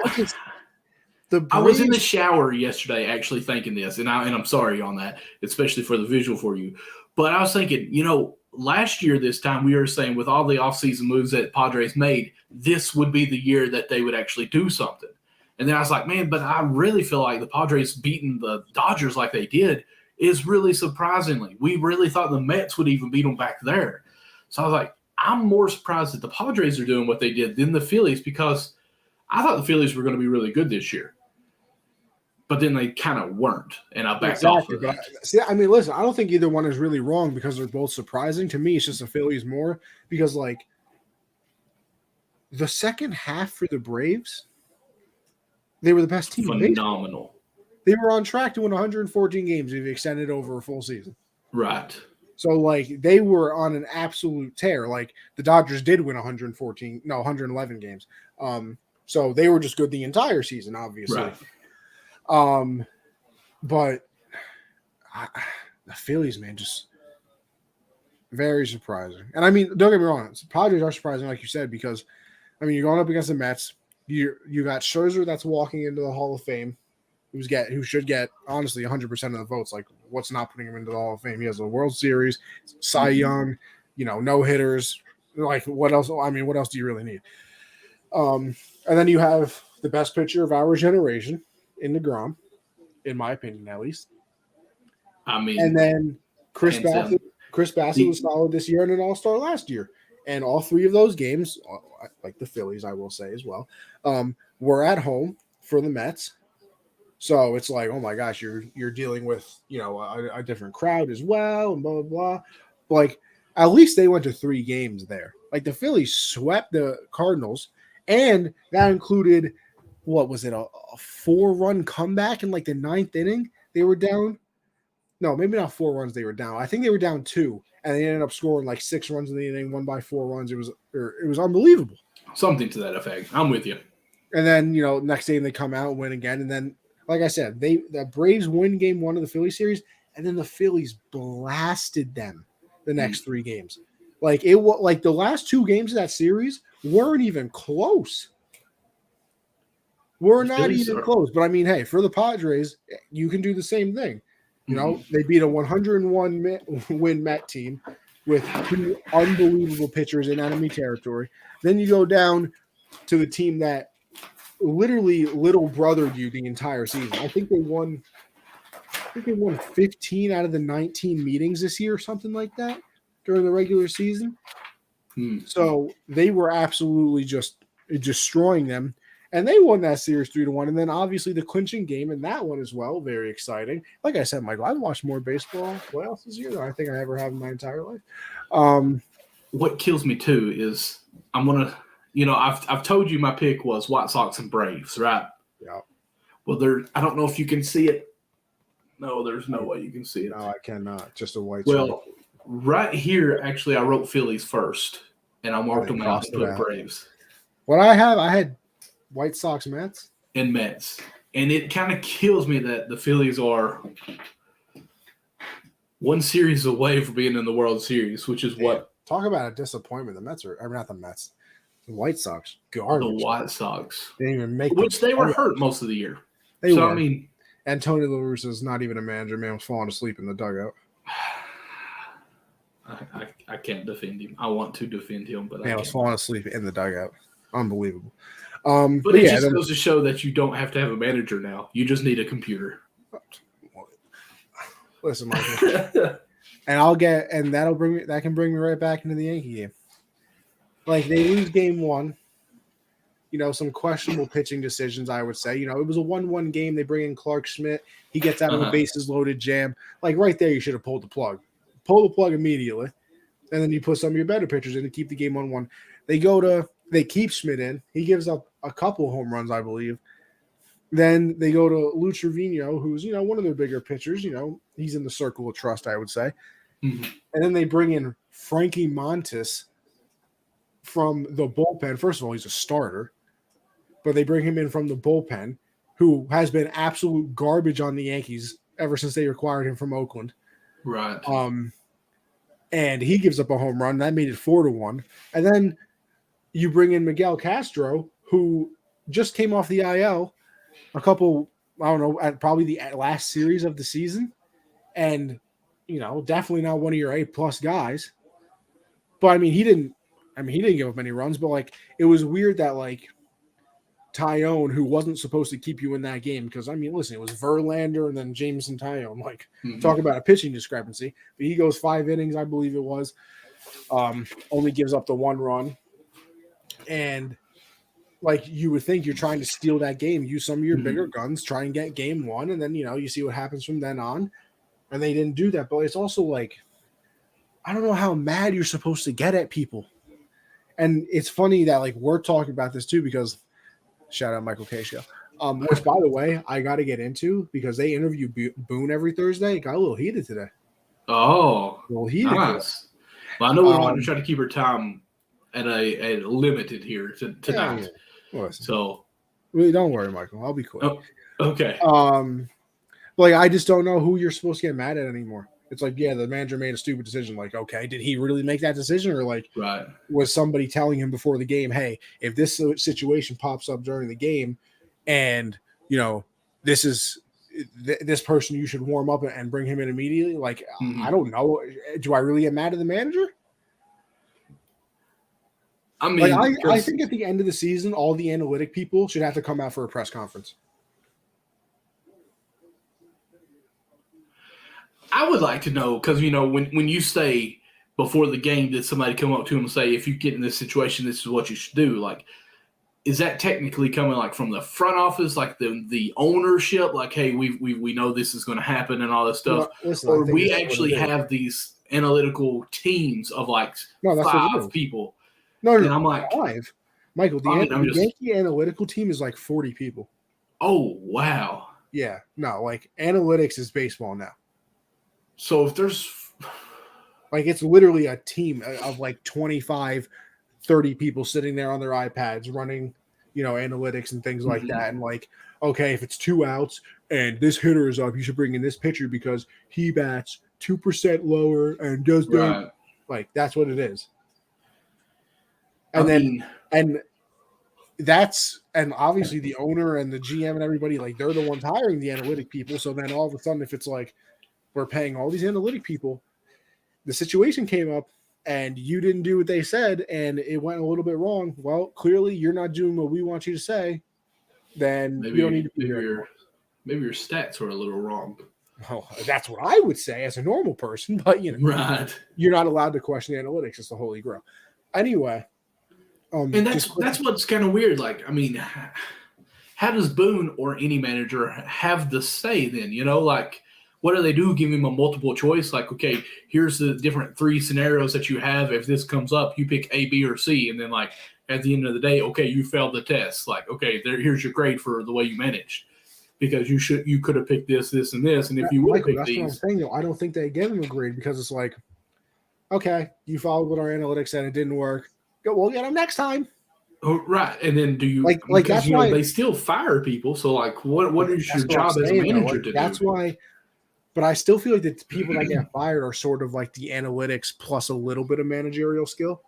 I was in the shower yesterday actually thinking this, and I'm sorry on that, especially for the visual for you. But I was thinking, you know, last year this time we were saying with all the offseason moves that Padres made, this would be the year that they would actually do something. And then I was like, man, but I really feel like the Padres beating the Dodgers like they did is really surprisingly. We really thought the Mets would even beat them back there. So I was like, I'm more surprised that the Padres are doing what they did than the Phillies because I thought the Phillies were going to be really good this year. But then they kind of weren't, and I backed off of that. See, I mean, listen, I don't think either one is really wrong because they're both surprising. To me, it's just the Phillies more because, like, the second half for the Braves, they were the best team. Phenomenal. They were on track to win 114 games if you extended over a full season. Right. So, like, they were on an absolute tear. Like, the Dodgers did win 111 games. So they were just good the entire season, obviously. Right. But the Phillies, man, just very surprising. And I mean, don't get me wrong, the Padres are surprising, like you said, because I mean, you're going up against the Mets. You got Scherzer that's walking into the Hall of Fame, who should get honestly 100% of the votes. Like, what's not putting him into the Hall of Fame? He has a World Series, Cy Young, no hitters. Like, what else? I mean, what else do you really need? And then you have the best pitcher of our generation in DeGrom, in my opinion, at least. I mean, and then Chris Bassett was solid this year and an All-Star last year. And all three of those games, like the Phillies, I will say as well, were at home for the Mets. So it's like, oh my gosh, you're dealing with a different crowd as well, and blah blah blah. Like, at least they went to 3 games there. Like, the Phillies swept the Cardinals, and that included, what was it, a 4-run comeback in like the 9th inning? They were down. No, maybe not 4 runs. They were down. I think they were down 2, and they ended up scoring like 6 runs in the inning, won by 4 runs. It was unbelievable. Something to that effect. I'm with you. And then next game they come out and win again, and then like I said, the Braves win game 1 of the Philly series, and then the Phillies blasted them the next 3 games. Like, it was like the last 2 games of that series weren't even close. We're not even close. But I mean, hey, for the Padres, you can do the same thing. They beat a 101 win Met team with 2 unbelievable pitchers in enemy territory. Then you go down to the team that literally little brothered you the entire season. I think they won 15 out of the 19 meetings this year, or something like that, during the regular season. So they were absolutely just destroying them. And they won that series 3-1. And then obviously the clinching game in that one as well. Very exciting. Like I said, Michael, I've watched more baseball playoffs this year than I think I ever have in my entire life. What kills me too is I'm gonna, I've told you my pick was White Sox and Braves, right? Yeah. Well, I don't know if you can see it. No, there's no way you can see it. No, I cannot. Just a white. Well, right here, actually, I wrote Phillies first, and I marked them out and put Braves. What I had White Sox, Mets, and Mets, and it kind of kills me that the Phillies are 1 series away from being in the World Series, which is what. Talk about a disappointment. The Mets not the Mets. The White Sox, garbage. The White Sox. They didn't even make which they were hurt most of the year. They were. I mean, and Tony La Russa is not even a manager. Man was falling asleep in the dugout. I can't defend him. I want to defend him, but man was falling asleep in the dugout. Unbelievable. But it just goes to show that you don't have to have a manager now. You just need a computer. Listen, Michael. And that can bring me right back into the Yankee game. Like, they lose game 1. Some questionable pitching decisions, I would say. It was a 1-1 game. They bring in Clark Schmidt. He gets out of a bases loaded jam. Like, right there, you should have pulled the plug. Pull the plug immediately. And then you put some of your better pitchers in to keep the game 1-1. They keep Schmidt in. He gives up a couple home runs, I believe. Then they go to Lou Trevino, who's, one of their bigger pitchers. He's in the circle of trust, I would say. Mm-hmm. And then they bring in Frankie Montas from the bullpen. First of all, he's a starter. But they bring him in from the bullpen, who has been absolute garbage on the Yankees ever since they acquired him from Oakland. Right. And he gives up a home run. That made it 4-1. And then you bring in Miguel Castro, who just came off the IL at probably the last series of the season. And, definitely not one of your A-plus guys. But, I mean, he didn't give up any runs. But, like, it was weird that, like, Tyone, who wasn't supposed to keep you in that game, because, I mean, listen, it was Verlander and then Jameson Tyone. Like, talk about a pitching discrepancy. But he goes 5 innings, I believe it was. Only gives up the 1 run. And, like, you would think you're trying to steal that game, use some of your bigger guns, try and get game 1, and then, you see what happens from then on. And they didn't do that. But it's also like, I don't know how mad you're supposed to get at people. And it's funny that, like, we're talking about this too, because shout out Michael K. Show. Which, by the way, I got to get into because they interview Boone every Thursday. It got a little heated today. Oh, a little heated. Nice. Well, I know we want to try to keep our time at a limited here tonight. Yeah. So, really, don't worry, Michael. I'll be quick. Oh, okay. Like, I just don't know who you're supposed to get mad at anymore. It's like, yeah, the manager made a stupid decision. Like, okay, did he really make that decision? Or like, Right. was somebody telling him before the game, hey, if this situation pops up during the game and, this person, you should warm up and bring him in immediately? Like, I don't know. Do I really get mad at the manager? I mean, I think at the end of the season, all the analytic people should have to come out for a press conference. I would like to know, because, when you say before the game, did somebody come up to him and say, if you get in this situation, this is what you should do? Like, is that technically coming like from the front office, like the ownership? Like, hey, we know this is going to happen and all this stuff. Listen, or we actually have these analytical teams of like 5 people. No, and I'm like, 5. Michael, the Yankee analytical team is like 40 people. Oh, wow. Yeah, no, like analytics is baseball now. So if there's like, it's literally a team of like 25, 30 people sitting there on their iPads running, analytics and things like that. And like, okay, if it's 2 outs and this hitter is up, you should bring in this pitcher because he bats 2% lower and does that. Right. Like, that's what it is. And and obviously the owner and the GM and everybody, like, they're the ones hiring the analytic people. So then all of a sudden, if it's like, we're paying all these analytic people, the situation came up and you didn't do what they said and it went a little bit wrong. Well, clearly you're not doing what we want you to say. Then you don't need to be here anymore. Maybe your stats were a little wrong. Well, that's what I would say as a normal person, but right. You're not allowed to question the analytics. It's the holy grail. Anyway. And that's what's kind of weird. Like, I mean, how does Boone or any manager have the say then? Like, what do they do? Give him a multiple choice? Like, okay, here's the different 3 scenarios that you have. If this comes up, you pick A, B, or C. And then, like, at the end of the day, okay, you failed the test. Like, okay, here's your grade for the way you managed. Because you could have picked this, and this. And if you would have picked these. That's what I'm saying, though. I don't think they give him a grade because it's like, okay, you followed what our analytics said. It didn't work. We'll get them next time. Oh, right. And then do you like that's why they still fire people. So like what is your job as a manager to do? That's why, but I still feel like the people that get fired are sort of like the analytics plus a little bit of managerial skill.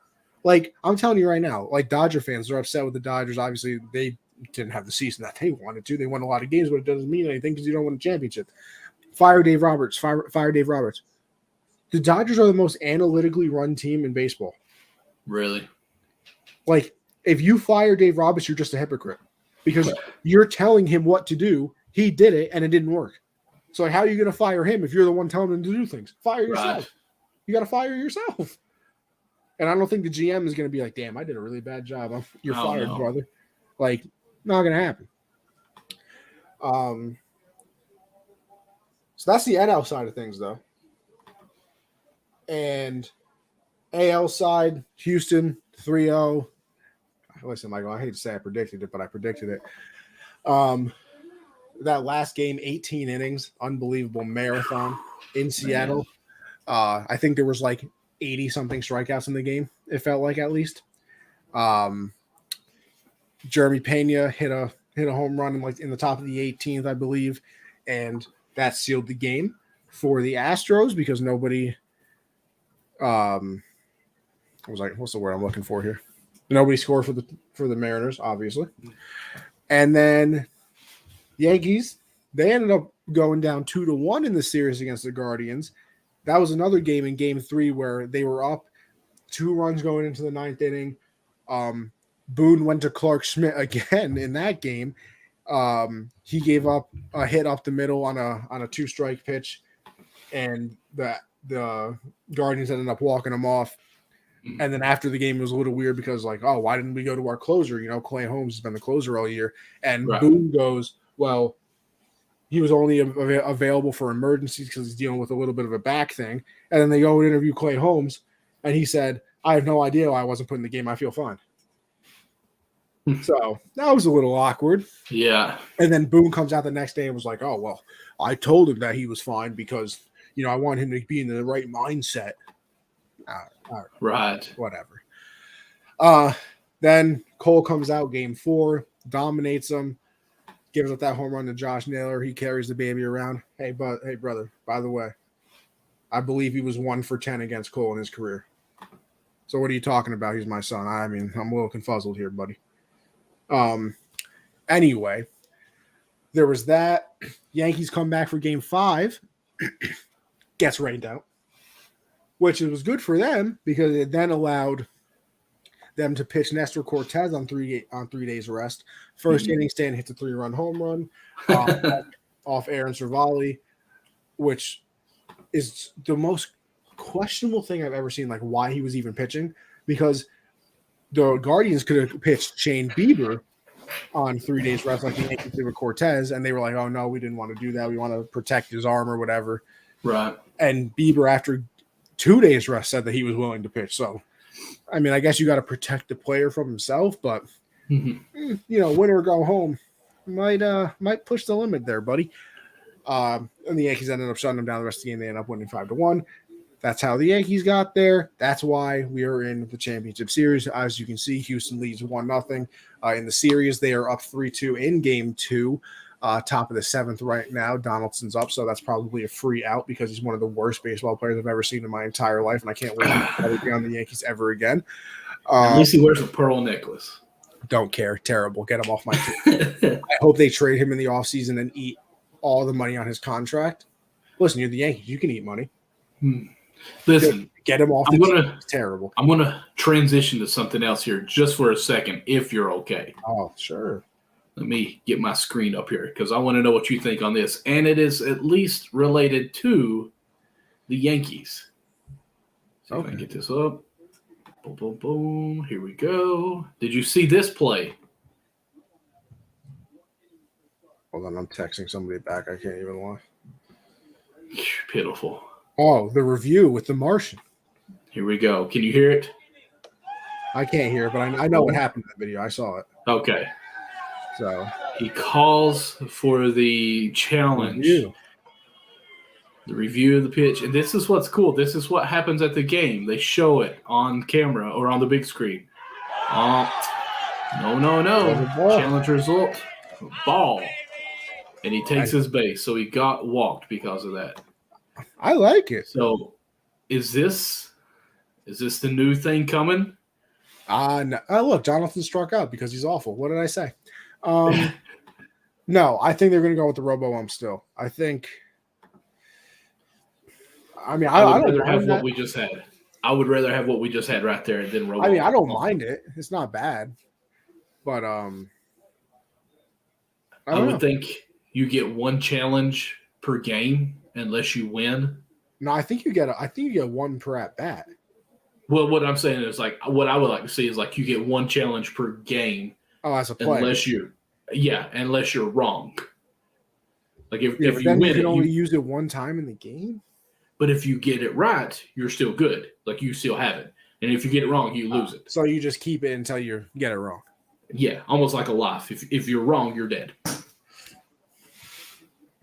Like, I'm telling you right now, like, Dodger fans are upset with the Dodgers. Obviously, they didn't have the season that they wanted to. They won a lot of games, but it doesn't mean anything because you don't win a championship. Fire Dave Roberts. Fire Dave Roberts. The Dodgers are the most analytically run team in baseball. Really? Like, if you fire Dave Roberts, you're just a hypocrite because you're telling him what to do. He did it, and it didn't work. So how are you going to fire him if you're the one telling him to do things? Fire yourself. Right. You got to fire yourself. And I don't think the GM is going to be like, damn, I did a really bad job. You're fired, brother. Like, not going to happen. So that's the NL side of things, though. And AL side, Houston, 3-0. Listen, Michael, I hate to say I predicted it, but I predicted it. That last game, 18 innings, unbelievable marathon in Seattle. I think there was like 80-something strikeouts in the game, it felt like, at least. Jeremy Pena hit a home run in the top of the 18th, I believe, and that sealed the game for the Astros because nobody I was like, what's the word I'm looking for here? Nobody scored for the Mariners, obviously. And then Yankees, they ended up going down 2-1 in the series against the Guardians. That was another game in Game 3 where they were up 2 runs going into the 9th inning. Boone went to Clark Schmidt again in that game. He gave up a hit up the middle on a 2-strike pitch, and the Guardians ended up walking him off. And then after the game, it was a little weird because, like, oh, why didn't we go to our closer? Clay Holmes has been the closer all year. And Boone goes, well, he was only available for emergencies because he's dealing with a little bit of a back thing. And then they go and interview Clay Holmes, and he said, I have no idea why I wasn't put in the game. I feel fine. So that was a little awkward. Yeah. And then Boone comes out the next day and was like, oh, well, I told him that he was fine because, I want him to be in the right mindset. Right. Whatever. Then Cole comes out Game 4, dominates them. gives up that home run to Josh Naylor. He carries the baby around. Hey, brother, by the way, I believe he was 1 for 10 against Cole in his career. So what are you talking about? He's my son. I mean, I'm a little confuzzled here, buddy. Anyway, there was that. Yankees come back for game 5. Gets rained out, which was good for them because it then allowed them to pitch Nestor Cortez on 3 days rest. First inning, Stan hits a 3-run home run off Aaron Cervalli, which is the most questionable thing I've ever seen. Like why he was even pitching, because the Guardians could have pitched Shane Bieber on 3 days rest like the Yankees did with Cortez, and they were like, "Oh no, we didn't want to do that. We want to protect his arm or whatever." Right. And Bieber, after 2 days rest, said that he was willing to pitch. So, I mean, I guess you got to protect the player from himself, but win or go home might push the limit there, buddy. And the Yankees ended up shutting them down the rest of the game. They ended up winning 5-1. That's how the Yankees got there. That's why we are in the championship series. As you can see, Houston leads 1-0 in the series. They are up 3-2 in game 2. Top of the 7th right now. Donaldson's up, so that's probably a free out because he's one of the worst baseball players I've ever seen in my entire life, and I can't wait to be on the Yankees ever again. At least he wears a pearl necklace. Don't care. Terrible. Get him off my team. I hope they trade him in the offseason and eat all the money on his contract. Listen, you're the Yankees. You can eat money. Listen, get him off the team. It's terrible. I'm going to transition to something else here just for a second, if you're okay. Oh, sure. Let me get my screen up here because I want to know what you think on this. And it is at least related to the Yankees. See if I can get this up. Boom, boom, boom. Here we go. Did you see this play? Hold on, I'm texting somebody back. I can't even lie. Pitiful. Oh, the review with the Martian. Here we go. Can you hear it? I can't hear it, but I know what happened in the video. I saw it. Okay. So he calls for the challenge. The review of the pitch. And this is what's cool. This is what happens at the game. They show it on camera or on the big screen. No. Challenge result. Ball. And he takes his base. So he got walked because of that. I like it. So is this the new thing coming? No. Oh, look, Jonathan struck out because he's awful. What did I say? No, I think they're going to go with the robo-ump still. I think – I mean, I would rather have what we just had. I would rather have what we just had right there than robo-ump. I mean, I don't mind it. It's not bad. But I would think you get one challenge per game unless you win. No, I think you get one per at bat. Well, what I'm saying is like what I would like to see is like you get one challenge per game. Oh, as a player. Unless you're wrong. Like if you then win, you can only use it one time in the game. But if you get it right, you're still good. Like you still have it. And if you get it wrong, you lose it. So you just keep it until you get it wrong. Yeah, almost like a life. If you're wrong, you're dead.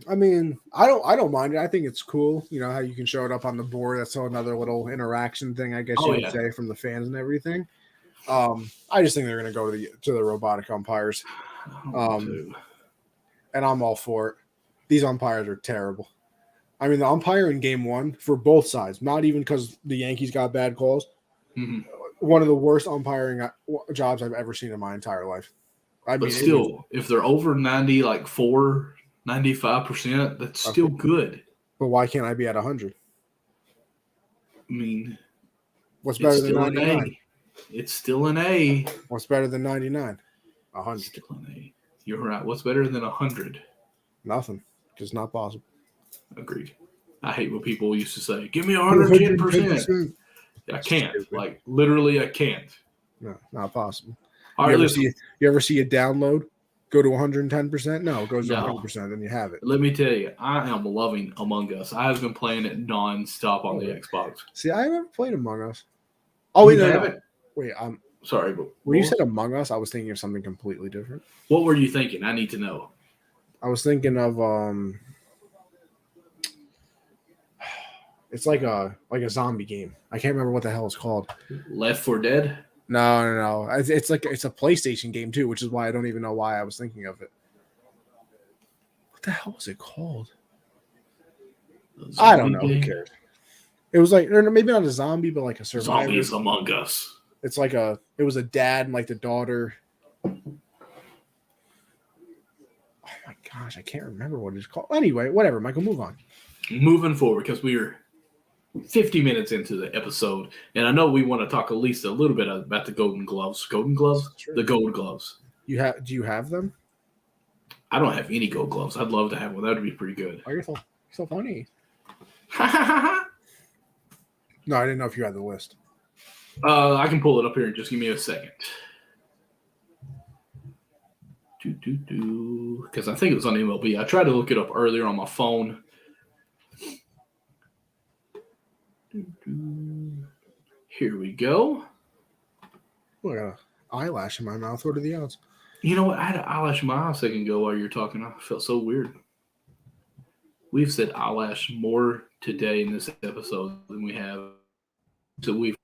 I mean, I don't mind it. I think it's cool. You know how you can show it up on the board. That's another little interaction thing, I guess you would say, from the fans and everything. I just think they're going to go to the robotic umpires. And I'm all for it. These umpires are terrible. I mean, the umpire in game 1 for both sides, not even because the Yankees got bad calls, one of the worst umpiring jobs I've ever seen in my entire life. But still, if they're over 90, like 95%, that's still good. But why can't I be at 100? I mean, what's better than 99? It's still an A. What's better than 99? 100. Still an A. You're right. What's better than 100? Nothing. It's not possible. Agreed. I hate when people used to say, give me 110%. I can't. Like, literally, I can't. No, not possible. All right, you ever see a download go to 110%? No, it goes to 100%, then you have it. Let me tell you, I am loving Among Us. I have been playing it nonstop on the Xbox. See, I haven't played Among Us. Oh, wait, no. Wait, sorry, but when you said Among Us, I was thinking of something completely different. What were you thinking? I need to know. I was thinking of it's like a zombie game. I can't remember what the hell it's called. Left 4 Dead? No. It's a PlayStation game too, which is why I don't even know why I was thinking of it. the hell was it called? The I don't know. zombie Who game? cares? It was like, or maybe not a zombie, but like a survivor. Zombies Among Us. It's like it was a dad and like the daughter. Oh my gosh, I can't remember what it's called. Anyway, whatever, Michael, move on. Moving forward, because we are 50 minutes into the episode, and I know we want to talk at least a little bit about the Golden Gloves. Golden Gloves? Sure. The Gold Gloves. Do you have them? I don't have any Gold Gloves. I'd love to have one. That would be pretty good. Oh, you're so funny. No, I didn't know if you had the list. I can pull it up here and just give me a second. Because I think it was on MLB. I tried to look it up earlier on my phone. Here we go. Oh, I got an eyelash in my mouth. What are the odds? You know what? I had an eyelash in my eye a second ago while you were talking. I felt so weird. We've said eyelash more today in this episode than we have. So we've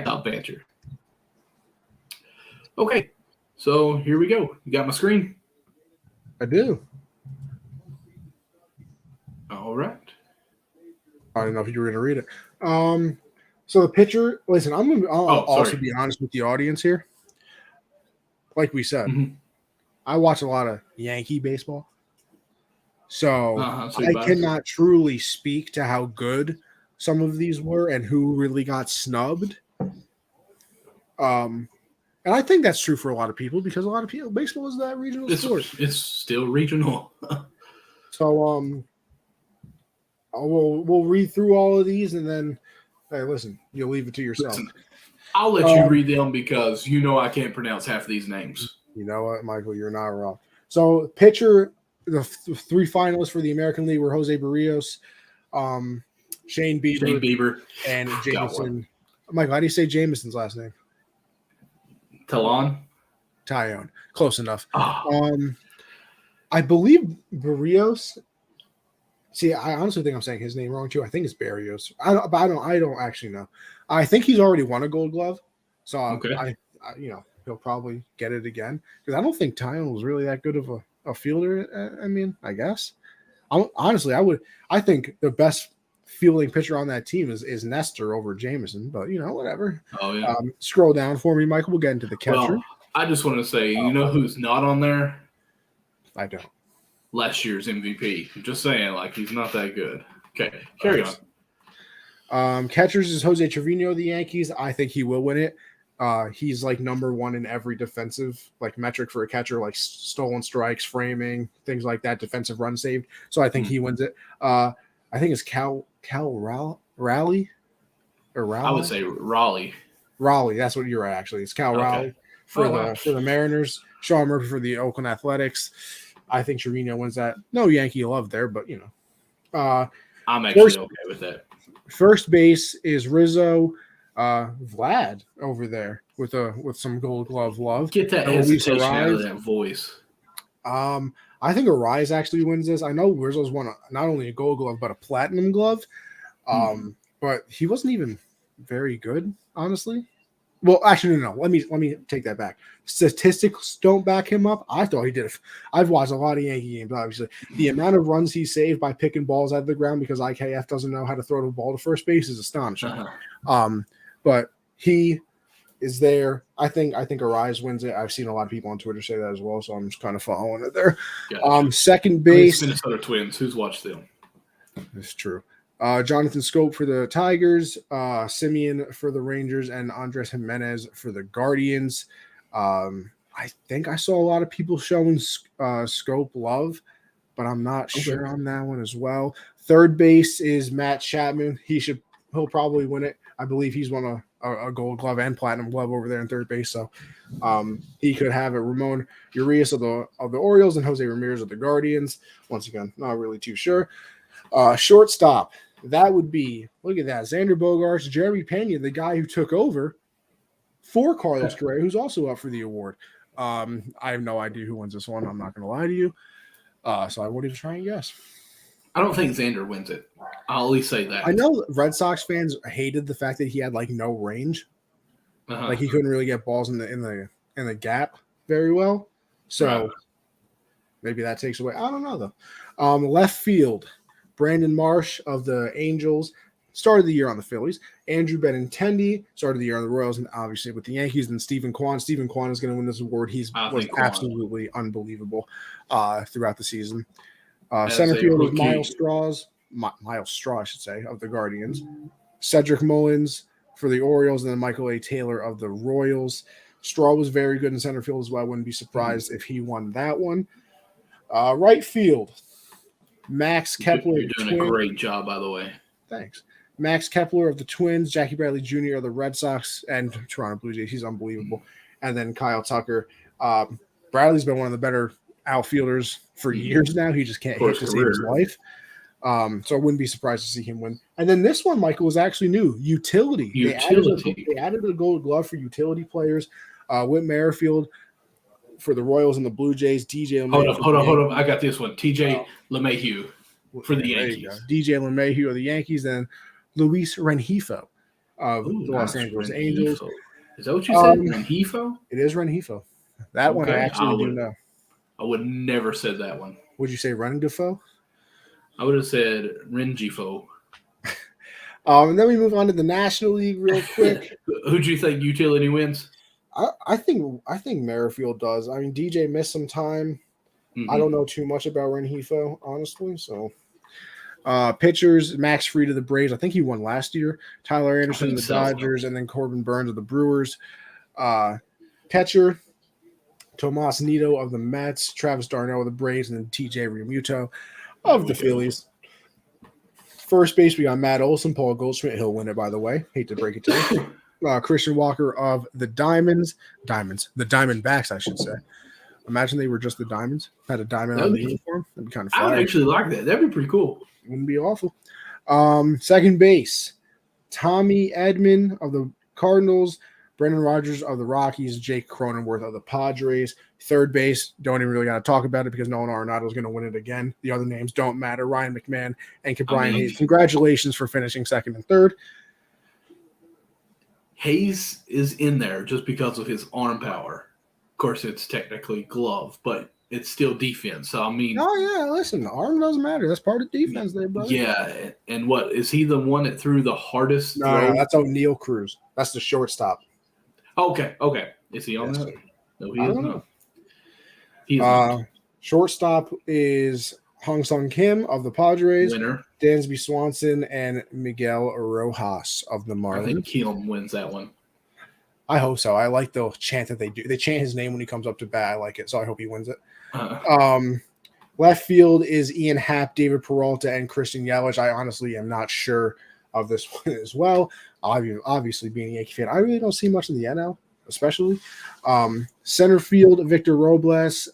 got Banter. Okay, so here we go. You got my screen? I do. All right. I don't know if you were going to read it. So the pitcher. Listen, I'll also be honest with the audience here. Like we said, I watch a lot of Yankee baseball, so I cannot truly speak to how good some of these were and who really got snubbed. And I think that's true for a lot of people because a lot of people, baseball is that regional sport. It's still regional. So we'll read through all of these and then, hey, listen, you'll leave it to yourself. Listen, I'll let you read them because you know I can't pronounce half of these names. You know what, Michael? You're not wrong. So pitcher, the three finalists for the American League were Jose Barrios, Shane Bieber, and Jameson. Michael, how do you say Jameson's last name? Talon? Tyone. Close enough. I believe Barrios. See, I honestly think I'm saying his name wrong too. I think it's Barrios. I don't actually know. I think he's already won a Gold Glove, so I he'll probably get it again because I don't think Tyone was really that good of a fielder. I mean, I guess. I think the best fielding pitcher on that team is Nestor over Jameson, but whatever. Oh yeah. Scroll down for me, Michael. We'll get into the catcher. Well, I just want to say, you know who's not on there? I don't. Last year's MVP. I'm just saying, like, he's not that good. Okay, carry on. Catchers is Jose Trevino of the Yankees. I think he will win it. He's like number one in every defensive like metric for a catcher, like stolen strikes, framing, things like that, defensive run saved. So I think he wins it. I think it's Cal Raleigh or Raleigh. I would say Raleigh. Raleigh, that's what you're at, actually. It's Cal Raleigh for the Mariners. Sean Murphy for the Oakland Athletics. I think Trevino wins that. No Yankee love there, but I'm actually okay with that. First base is Rizzo. Vlad over there with some Gold Glove love. Get that hesitation out of that voice. I think Arise actually wins this. I know Rizzo's won not only a Gold Glove but a Platinum Glove. But he wasn't even very good, honestly. Well, actually, no. Let me take that back. Statistics don't back him up. I thought he did. I've watched a lot of Yankee games, obviously. The amount of runs he saved by picking balls out of the ground because IKF doesn't know how to throw the ball to first base is astonishing. But he is there. I think Arise wins it. I've seen a lot of people on Twitter say that as well, so I'm just kind of following it there. Gotcha. Second base. Minnesota Twins. Who's watched them? That's true. Jonathan Scope for the Tigers, Simeon for the Rangers, and Andres Jimenez for the Guardians. I think I saw a lot of people showing Scope love, but I'm not sure on that one as well. Third base is Matt Chapman. He'll probably win it. I believe he's won a Gold Glove and Platinum Glove over there in third base, so he could have it. Ramon Urias of the Orioles and Jose Ramirez of the Guardians. Once again, not really too sure. Shortstop. That would be, look at that, Xander Bogaerts, Jeremy Pena, the guy who took over for Carlos Correa, who's also up for the award. I have no idea who wins this one. I'm not going to lie to you. So I won't even try and guess. I don't think Xander wins it. I'll at least say that. I know Red Sox fans hated the fact that he had like no range. Like he couldn't really get balls in the gap very well. So maybe that takes away. I don't know, though. Left field, Brandon Marsh of the Angels started the year on the Phillies. Andrew Benintendi started the year on the Royals, and obviously with the Yankees. And Stephen Kwan. Stephen Kwan is going to win this award. He was absolutely unbelievable throughout the season. Center field is Miles Straw, I should say, of the Guardians. Cedric Mullins for the Orioles, and then Michael A. Taylor of the Royals. Straw was very good in center field as well. I wouldn't be surprised if he won that one. Right field, Max Kepler. You're doing a great job, by the way. Thanks. Max Kepler of the Twins, Jackie Bradley Jr. of the Red Sox, and Toronto Blue Jays. He's unbelievable. And then Kyle Tucker. Bradley's been one of the better outfielders for years now. He just can't hit to save his life. So I wouldn't be surprised to see him win. And then this one, Michael, was actually new. Utility. They added a gold glove for utility players. Whit Merrifield for the Royals and the Blue Jays. DJ LeMahieu. Hold on. I got this one. TJ LeMahieu for the Yankees. DJ LeMahieu of the Yankees. Then Luis Rengifo of the Los Angeles Angels. Is that what you said? Rengifo? It is Rengifo. That one I actually do know. I would never said that one. Would you say Rengifo? I would have said Rengifo. And then we move on to the National League real quick. Who do you think utility wins? I think Merrifield does. I mean, DJ missed some time. Mm-hmm. I don't know too much about Rengifo, honestly. So, pitchers, Max Fried of the Braves. I think he won last year. Tyler Anderson of the Dodgers, and then Corbin Burns of the Brewers. Catcher, Tomas Nido of the Mets, Travis d'Arnaud of the Braves, and then TJ Realmuto of the Phillies. First base, we got Matt Olson, Paul Goldschmidt. He'll win it, by the way. Hate to break it to you. Christian Walker of the the Diamondbacks, I should say. Imagine they were just the Diamonds, had a diamond on the uniform. That'd be kind of fun. I would actually like that. That'd be pretty cool. Wouldn't be awful. Second base, Tommy Edman of the Cardinals, Brendan Rodgers of the Rockies, Jake Cronenworth of the Padres. Third base, don't even really got to talk about it because Nolan Arenado is going to win it again. The other names don't matter. Ryan McMahon and Brian Hayes. Congratulations for finishing second and third. Hayes is in there just because of his arm power. Of course, it's technically glove, but it's still defense. So, I mean. Oh, yeah, listen, the arm doesn't matter. That's part of defense there, brother. Yeah, and what, is he the one that threw the hardest throw? No, that's O'Neal Cruz. That's the shortstop. Okay. Is he on that? No, he is not. He's shortstop is Hong Sung Kim of the Padres, winner. Dansby Swanson, and Miguel Rojas of the Marlins. I think Kim wins that one. I hope so. I like the chant that they do. They chant his name when he comes up to bat. I like it, so I hope he wins it. Left field is Ian Happ, David Peralta, and Christian Yelich. I honestly am not sure of this one as well. Obviously, being a Yankee fan, I really don't see much in the NL, especially. Center field, Victor Robles,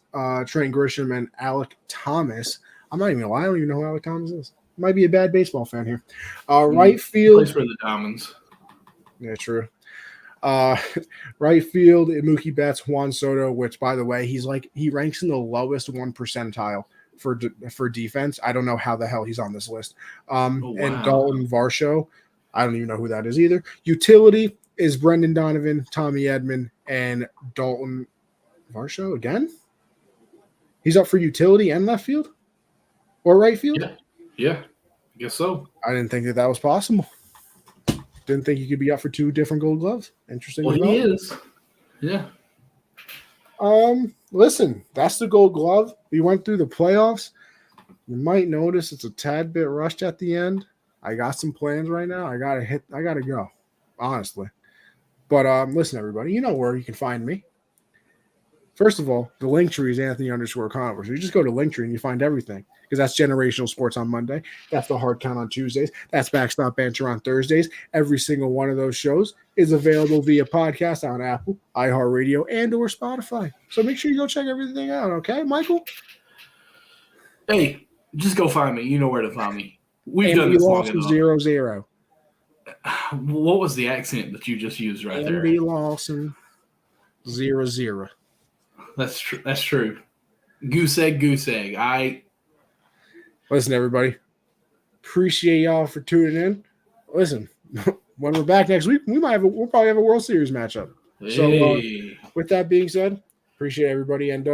Trent Grisham, and Alec Thomas. I'm not even going to lie. I don't even know who Alec Thomas is. Might be a bad baseball fan here. Right field. Plays for the Diamonds. Yeah, true. Right field, Mookie Betts, Juan Soto, which, by the way, he ranks in the lowest 1 percentile for defense. I don't know how the hell he's on this list. And Dalton Varsho. I don't even know who that is either. Utility is Brendan Donovan, Tommy Edman, and Dalton Varsho again. He's up for utility and left field or right field? Yeah, I guess so. I didn't think that was possible. Didn't think he could be up for 2 different gold gloves. Interesting. Well, he is. Yeah. Listen, that's the gold glove. We went through the playoffs. You might notice it's a tad bit rushed at the end. I got some plans right now. I gotta go, honestly. But listen, everybody, you know where you can find me. First of all, the link tree is Anthony_Converse. You just go to Linktree and you find everything. Because that's Generational Sports on Monday. That's the Hard Count on Tuesdays. That's Backstop Banter on Thursdays. Every single one of those shows is available via podcast on Apple, iHeartRadio, and or Spotify. So make sure you go check everything out, okay, Michael? Hey, just go find me. You know where to find me. We've done this long enough. 0-0. What was the accent that you just used right there? Andy Lawson 0-0. That's true. That's true. Goose egg. Listen, everybody. Appreciate y'all for tuning in. Listen, when we're back next week, we'll probably have a World Series matchup. Hey. So, with that being said, appreciate everybody, and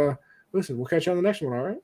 Listen, we'll catch you on the next one. All right.